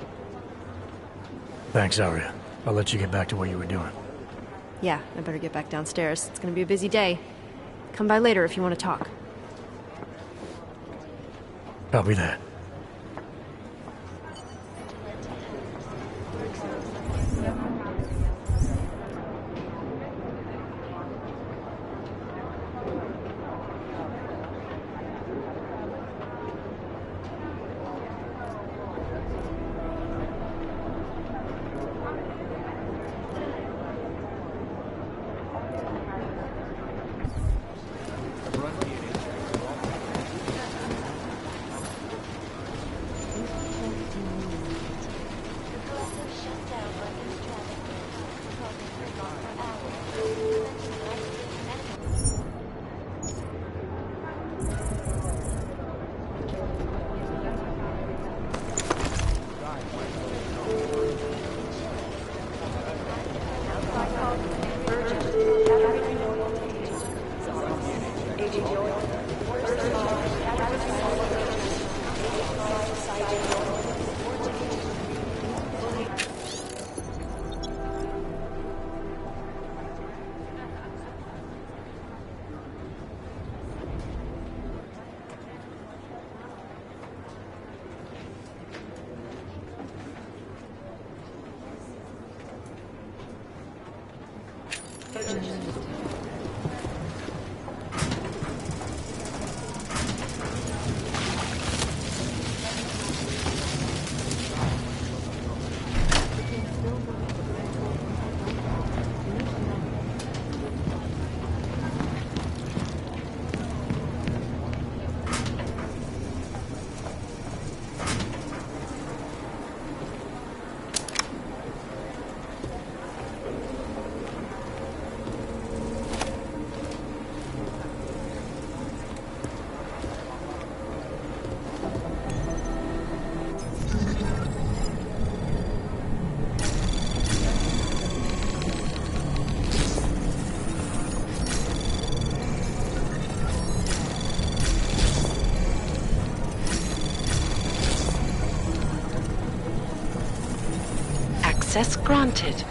S5: Thanks, Aria. I'll let you get back to what you were doing.
S22: Yeah, I better get back downstairs. It's gonna be a busy day. Come by later if you want to talk.
S5: Copy that.
S12: Access granted.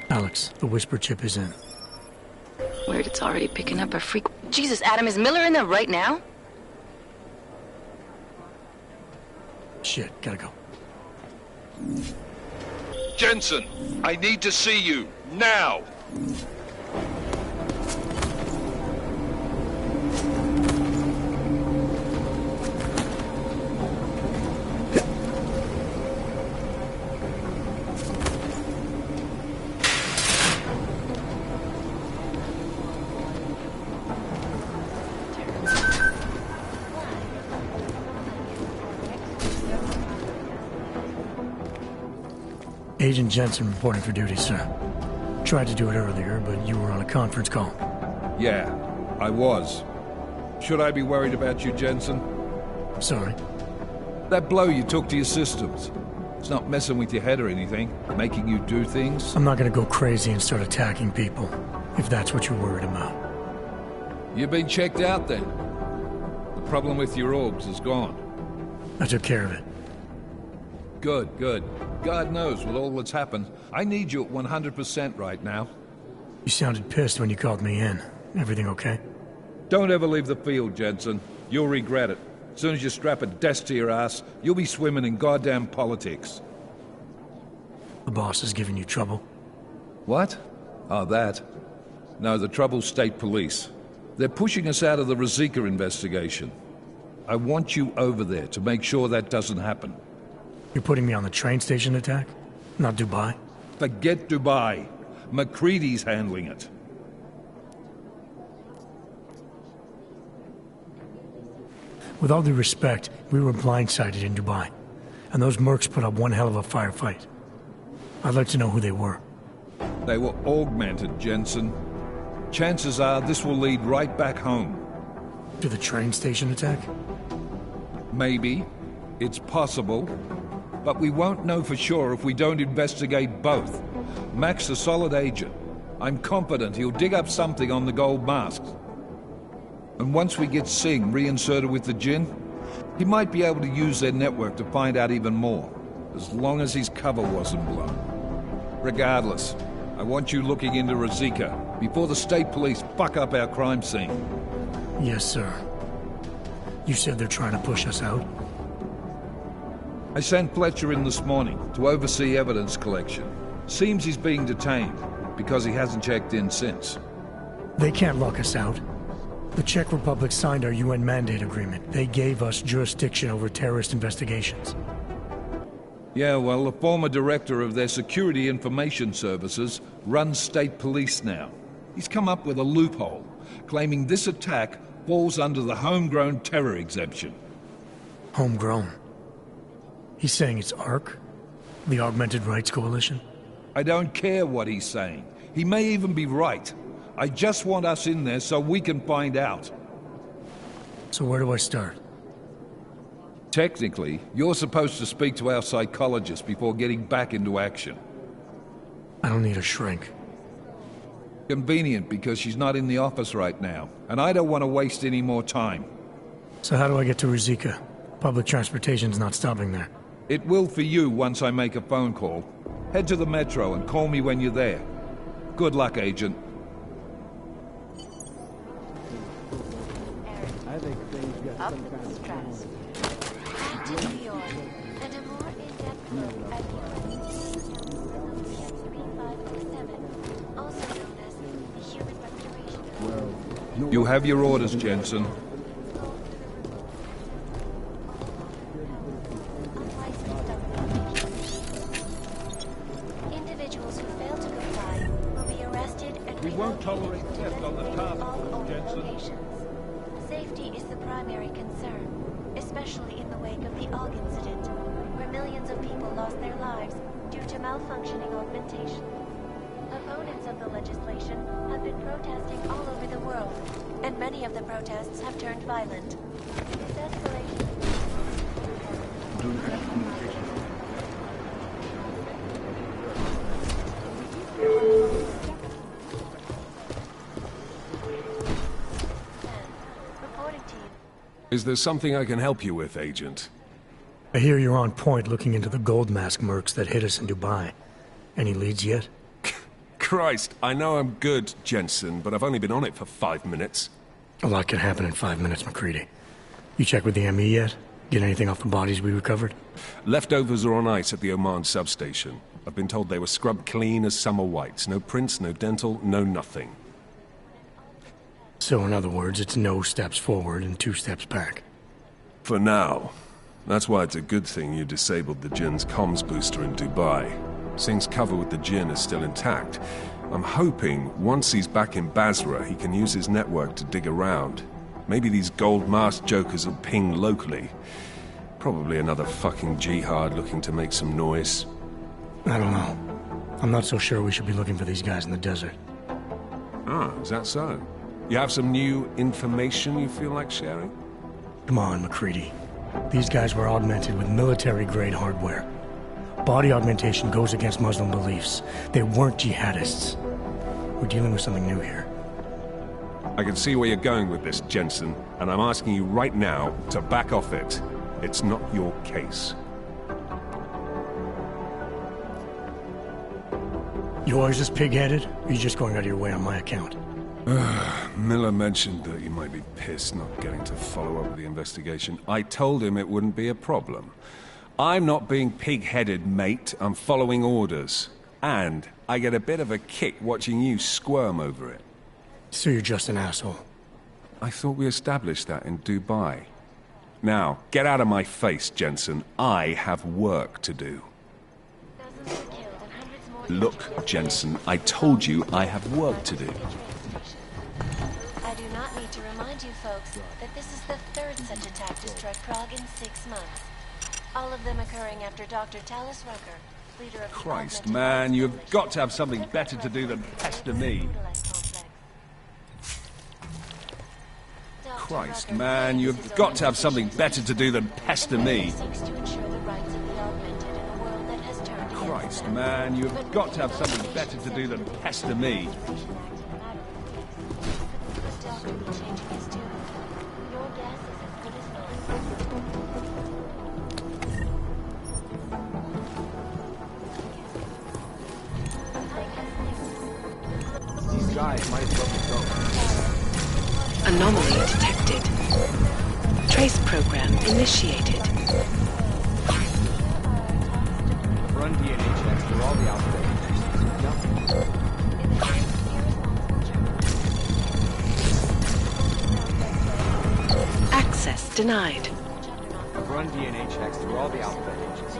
S5: Alex, the whisper chip is in.
S12: Weird, it's already picking up a freak. Jesus, Adam, is Miller in there right now?
S5: Shit, gotta go.
S11: Jensen, I need to see you, now!
S5: Agent Jensen reporting for duty, sir. Tried to do it earlier, but you were on a conference call.
S11: Yeah, I was. Should I be worried about you, Jensen?
S5: Sorry.
S11: That blow you took to your systems. It's not messing with your head or anything, making you do things.
S5: I'm not gonna go crazy and start attacking people, if that's what you're worried about.
S11: You've been checked out then. The problem with your orbs is gone.
S5: I took care of it.
S11: Good, good. God knows with all that's happened, I need you at 100% right now.
S5: You sounded pissed when you called me in. Everything okay?
S11: Don't ever leave the field, Jensen. You'll regret it. As soon as you strap a desk to your ass, you'll be swimming in goddamn politics.
S5: The boss is giving you trouble?
S11: What? Oh, that. No, the trouble's state police. They're pushing us out of the Ruzicka investigation. I want you over there to make sure that doesn't happen.
S5: You're putting me on the train station attack? Not Dubai?
S11: Forget Dubai. MacReady's handling it.
S5: With all due respect, we were blindsided in Dubai. And those mercs put up one hell of a firefight. I'd like to know who they were.
S11: They were augmented, Jensen. Chances are this will lead right back home.
S5: To the train station attack?
S11: Maybe. It's possible. But we won't know for sure if we don't investigate both. Mac's a solid agent. I'm confident he'll dig up something on the gold masks. And once we get Singh reinserted with the Jinn, he might be able to use their network to find out even more, as long as his cover wasn't blown. Regardless, I want you looking into Ruzicka before the state police fuck up our crime scene.
S5: Yes, sir. You said they're trying to push us out?
S11: I sent Fletcher in this morning to oversee evidence collection. Seems he's being detained, because he hasn't checked in since.
S5: They can't lock us out. The Czech Republic signed our UN mandate agreement. They gave us jurisdiction over terrorist investigations.
S11: Yeah, well, the former director of their security information services runs state police now. He's come up with a loophole, claiming this attack falls under the homegrown terror exemption.
S5: Homegrown? He's saying it's ARC? The Augmented Rights Coalition?
S11: I don't care what he's saying. He may even be right. I just want us in there so we can find out.
S5: So where do I start?
S11: Technically, you're supposed to speak to our psychologist before getting back into action.
S5: I don't need a shrink.
S11: Convenient because she's not in the office right now, and I don't want to waste any more time.
S5: So how do I get to Ruzicka? Public transportation's not stopping there.
S11: It will for you once I make a phone call. Head to the metro and call me when you're there. Good luck, Agent.
S20: I think things got some kind of
S8: to New York, and a more in-depth look at USC-3507, also known as the Human Restoration.
S11: You have your orders, Jensen.
S8: Individuals who fail to comply will be arrested and
S11: We won't tolerate theft on the task force, Jensen.
S8: locations. Safety is the primary concern, especially in the wake of the AUG incident, where millions of people lost their lives due to malfunctioning augmentation. Opponents of the legislation have been protesting all over the world, and many of the protests have turned violent. This escalation... Reporting team.
S17: Is there something I can help you with, Agent?
S5: I hear you're on point looking into the gold mask mercs that hit us in Dubai. Any leads yet?
S17: Christ, I know I'm good, Jensen, but I've only been on it for 5 minutes.
S5: A lot can happen in 5 minutes, McCready. You checked with the ME yet? Get anything off the bodies we recovered?
S17: Leftovers are on ice at the Oman substation. I've been told they were scrubbed clean as summer whites. No prints, no dental, no nothing.
S5: So in other words, it's no steps forward and 2 steps back.
S17: For now. That's why it's a good thing you disabled the Jinn's comms booster in Dubai. Singh's cover with the Jinn is still intact. I'm hoping once he's back in Basra, he can use his network to dig around. Maybe these gold mask jokers will ping locally. Probably another fucking jihad looking to make some noise.
S5: I don't know. I'm not so sure we should be looking for these guys in the desert.
S17: Ah, is that so? You have some new information you feel like sharing?
S5: Come on, McCready. These guys were augmented with military-grade hardware. Body augmentation goes against Muslim beliefs. They weren't jihadists. We're dealing with something new here.
S17: I can see where you're going with this, Jensen, and I'm asking you right now to back off it. It's not your case.
S5: You always this pig-headed, or are you just going out of your way on my account?
S17: Miller mentioned that you might be pissed not getting to follow up with the investigation. I told him it wouldn't be a problem. I'm not being pig-headed, mate. I'm following orders. And I get a bit of a kick watching you squirm over it.
S5: So you're just an asshole.
S17: I thought we established that in Dubai. Now, get out of my face, Jensen. I have work to do. Look, Jensen, I told you I have work to do.
S8: I do not need to remind you folks that this is the 3rd such attack to strike Prague in 6 months. All of them occurring after Dr. Talis Rucker, leader of the
S11: Christ, man, you've got to have something better to do than pester me. Christ, man, you've got to have something better to do than pester me. Christ, man, you've got to have something better to do than pester me.
S13: These guys might as well be gone.
S9: Anomaly detected. Trace program initiated.
S13: Run DNA checks for all the outbreaks. Nothing.
S9: Access denied.
S13: Run DNA checks through all the alphabet agencies.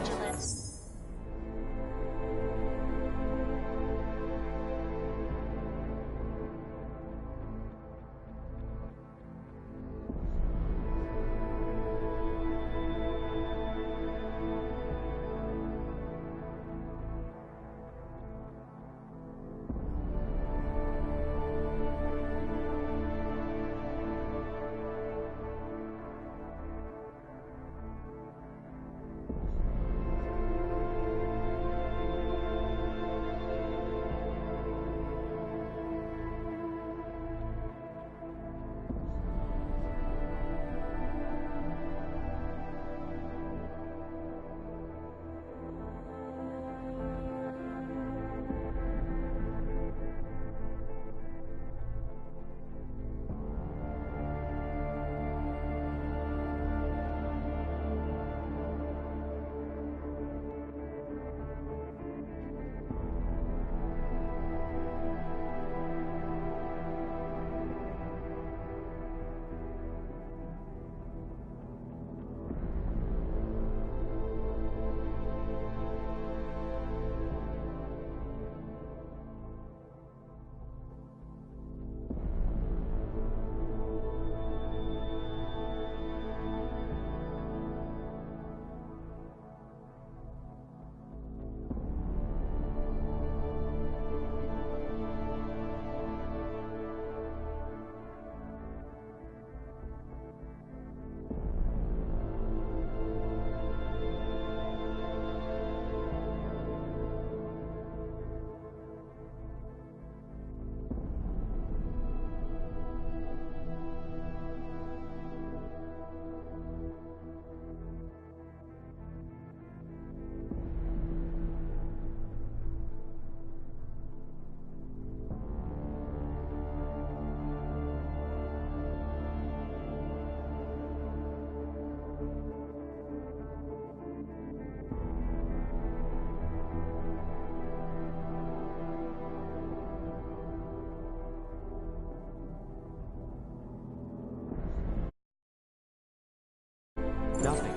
S4: nothing.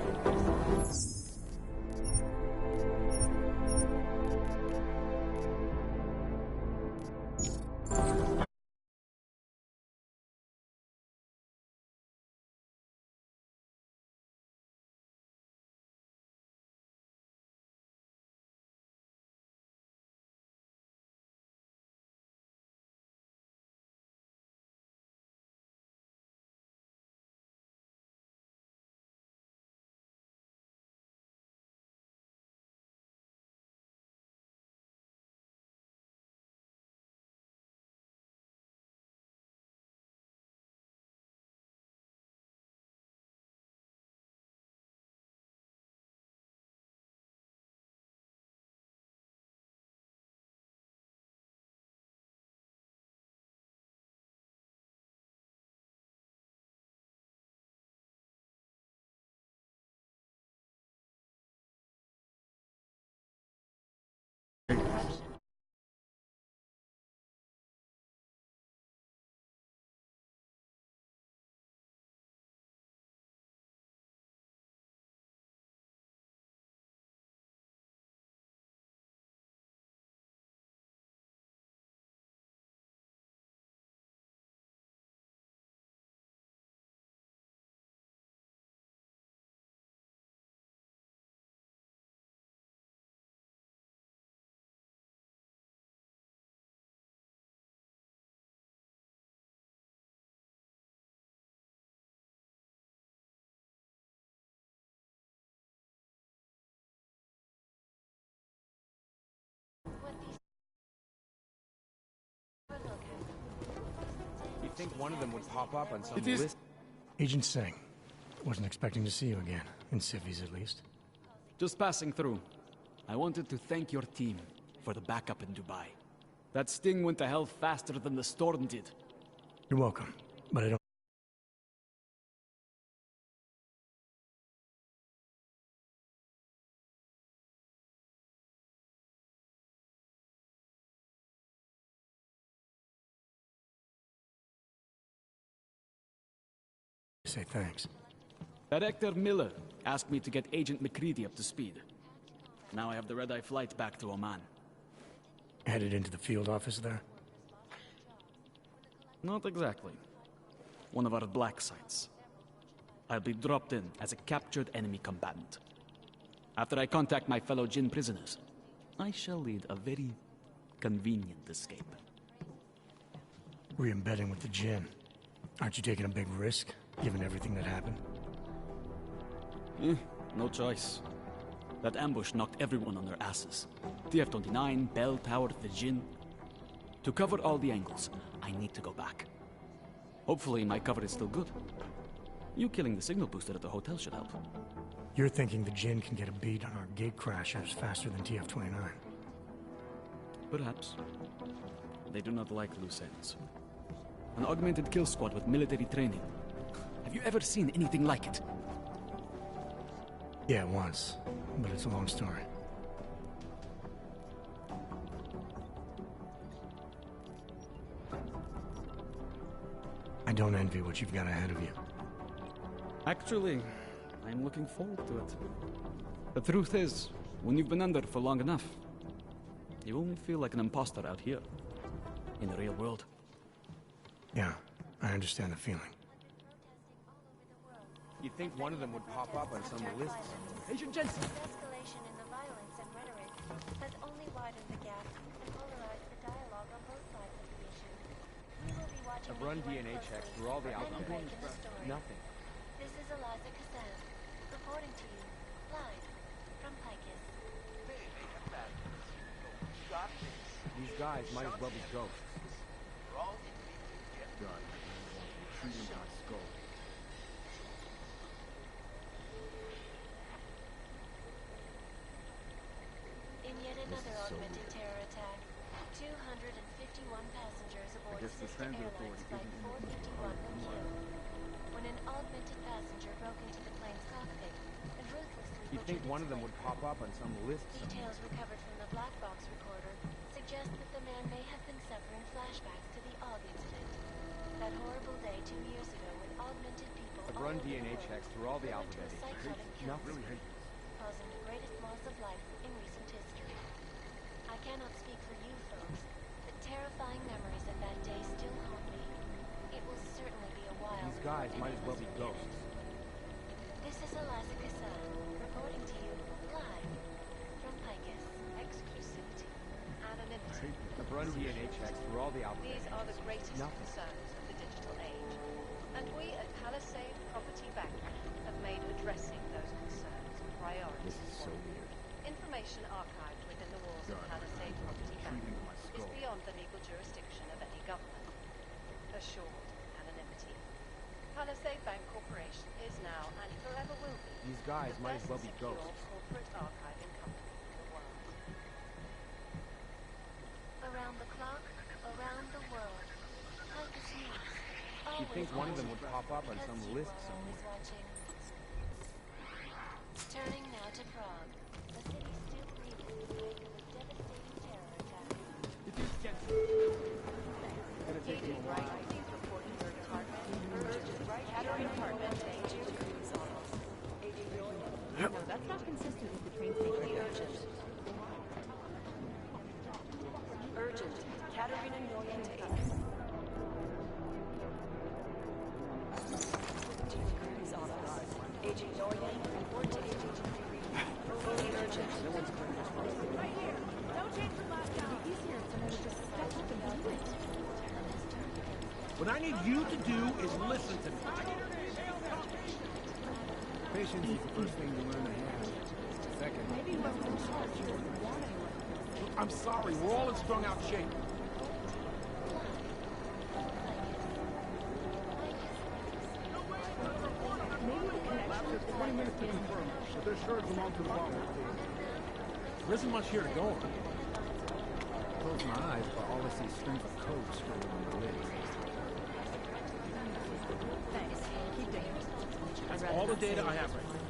S4: You'd think one of them would pop up on some list.
S5: Agent Singh. Wasn't expecting to see you again. In civvies, at least.
S6: Just passing through. I wanted to thank your team for the backup in Dubai. That sting went to hell faster than the storm did.
S5: You're welcome, but I don't... say thanks.
S6: Director Miller asked me to get Agent McCready up to speed. Now I have the red-eye flight back to Oman.
S5: Headed into the field office there?
S6: Not exactly. One of our black sites. I'll be dropped in as a captured enemy combatant. After I contact my fellow Jinn prisoners, I shall lead a very convenient escape.
S5: Re-embedding with the Jinn. Aren't you taking a big risk, given everything that happened?
S6: No choice. That ambush knocked everyone on their asses. TF-29, Bell Tower, the Jinn. To cover all the angles, I need to go back. Hopefully my cover is still good. You killing the signal booster at the hotel should help.
S5: You're thinking the Jinn can get a beat on our gate crashers faster than TF-29?
S6: Perhaps. They do not like loose ends. An augmented kill squad with military training. Have you ever seen anything like it?
S5: Yeah, once. But it's a long story. I don't envy what you've got ahead of you.
S6: Actually, I'm looking forward to it. The truth is, when you've been under for long enough, you only feel like an imposter out here, in the real world.
S5: Yeah, I understand the feeling.
S4: You'd think one of them would pop up on some lists. Agent Jensen!
S8: Escalation in the violence and rhetoric has only widened the gap and polarized the dialogue on both sides of the issue. We will be watching.
S4: I've run DNA checks through all the outcomes. Nothing.
S8: This is Eliza Cassan, reporting to you, live, from Picus.
S4: These guys might as well be ghosts. Done. Shooting our skull.
S8: In yet another augmented terror attack, 251 passengers aboard Sister Airlines Flight 451 were killed when an augmented passenger broke into the plane's cockpit and ruthlessly
S4: You'd think one of them would pop up on some list.
S8: Details recovered from the black box recorder suggest that the man may have been suffering flashbacks to the AUG incident. That horrible day 2 years ago when augmented people
S4: run DNA checks through all the alphabet.
S8: Nothing. Causing the greatest loss of life in recent history. I cannot speak for you folks, but terrifying memories of that day still haunt me. It will certainly be a while.
S4: These guys might as well be ghosts.
S8: This is Eliza Cassan, reporting to you live from Picus. Exclusivity. Anonymity.
S4: I've run DNA checks through all the alphabet.
S2: These are the greatest concerns of the digital age. And we at Palisade Property Banking have made addressing those concerns a priority.
S4: This is so weird.
S2: Information archived within the walls of Palisade Property Banking is beyond the legal jurisdiction of any government. Assured anonymity. Palisade Bank Corporation is now and forever will be
S4: These guys
S2: the
S4: might as well
S2: best
S4: be
S2: secure
S4: ghosts.
S2: corporate archiving company in the world.
S8: Around the clock, around the world. Picus News.
S4: You'd think one of them would pop up on some list somewhere.
S8: Turning now to Prague. The city still reeling in the wake of a devastating terror attack.
S4: Gonna take me a while.
S2: Please report to your department. Urgent right Cattering Department Agent Gonzalez. Agent Yoya. No, that's not consistent with the train safety urgent. Urgent. Katerina Yoya to Ace. Agent Yoya, report to Agent Fully urgent. No one's going to respond. Right here. Don't change from last time. It'd be easier if someone would just step up and do it.
S1: What I need you to do is listen to me.
S4: Patience is the first thing you learn to have. Second.
S2: Maybe whoever's in charge doesn't want anyone.
S1: I'm sorry, we're all in strung out shape.
S2: Maybe the connection is
S1: 20 minutes to confirm, but they're sure to come on to the bomb. There isn't much here to go on.
S4: Close my eyes, but all I see is strings of code scrolling on the list.
S2: Thanks. Keep digging.
S1: That's all the data I have right now.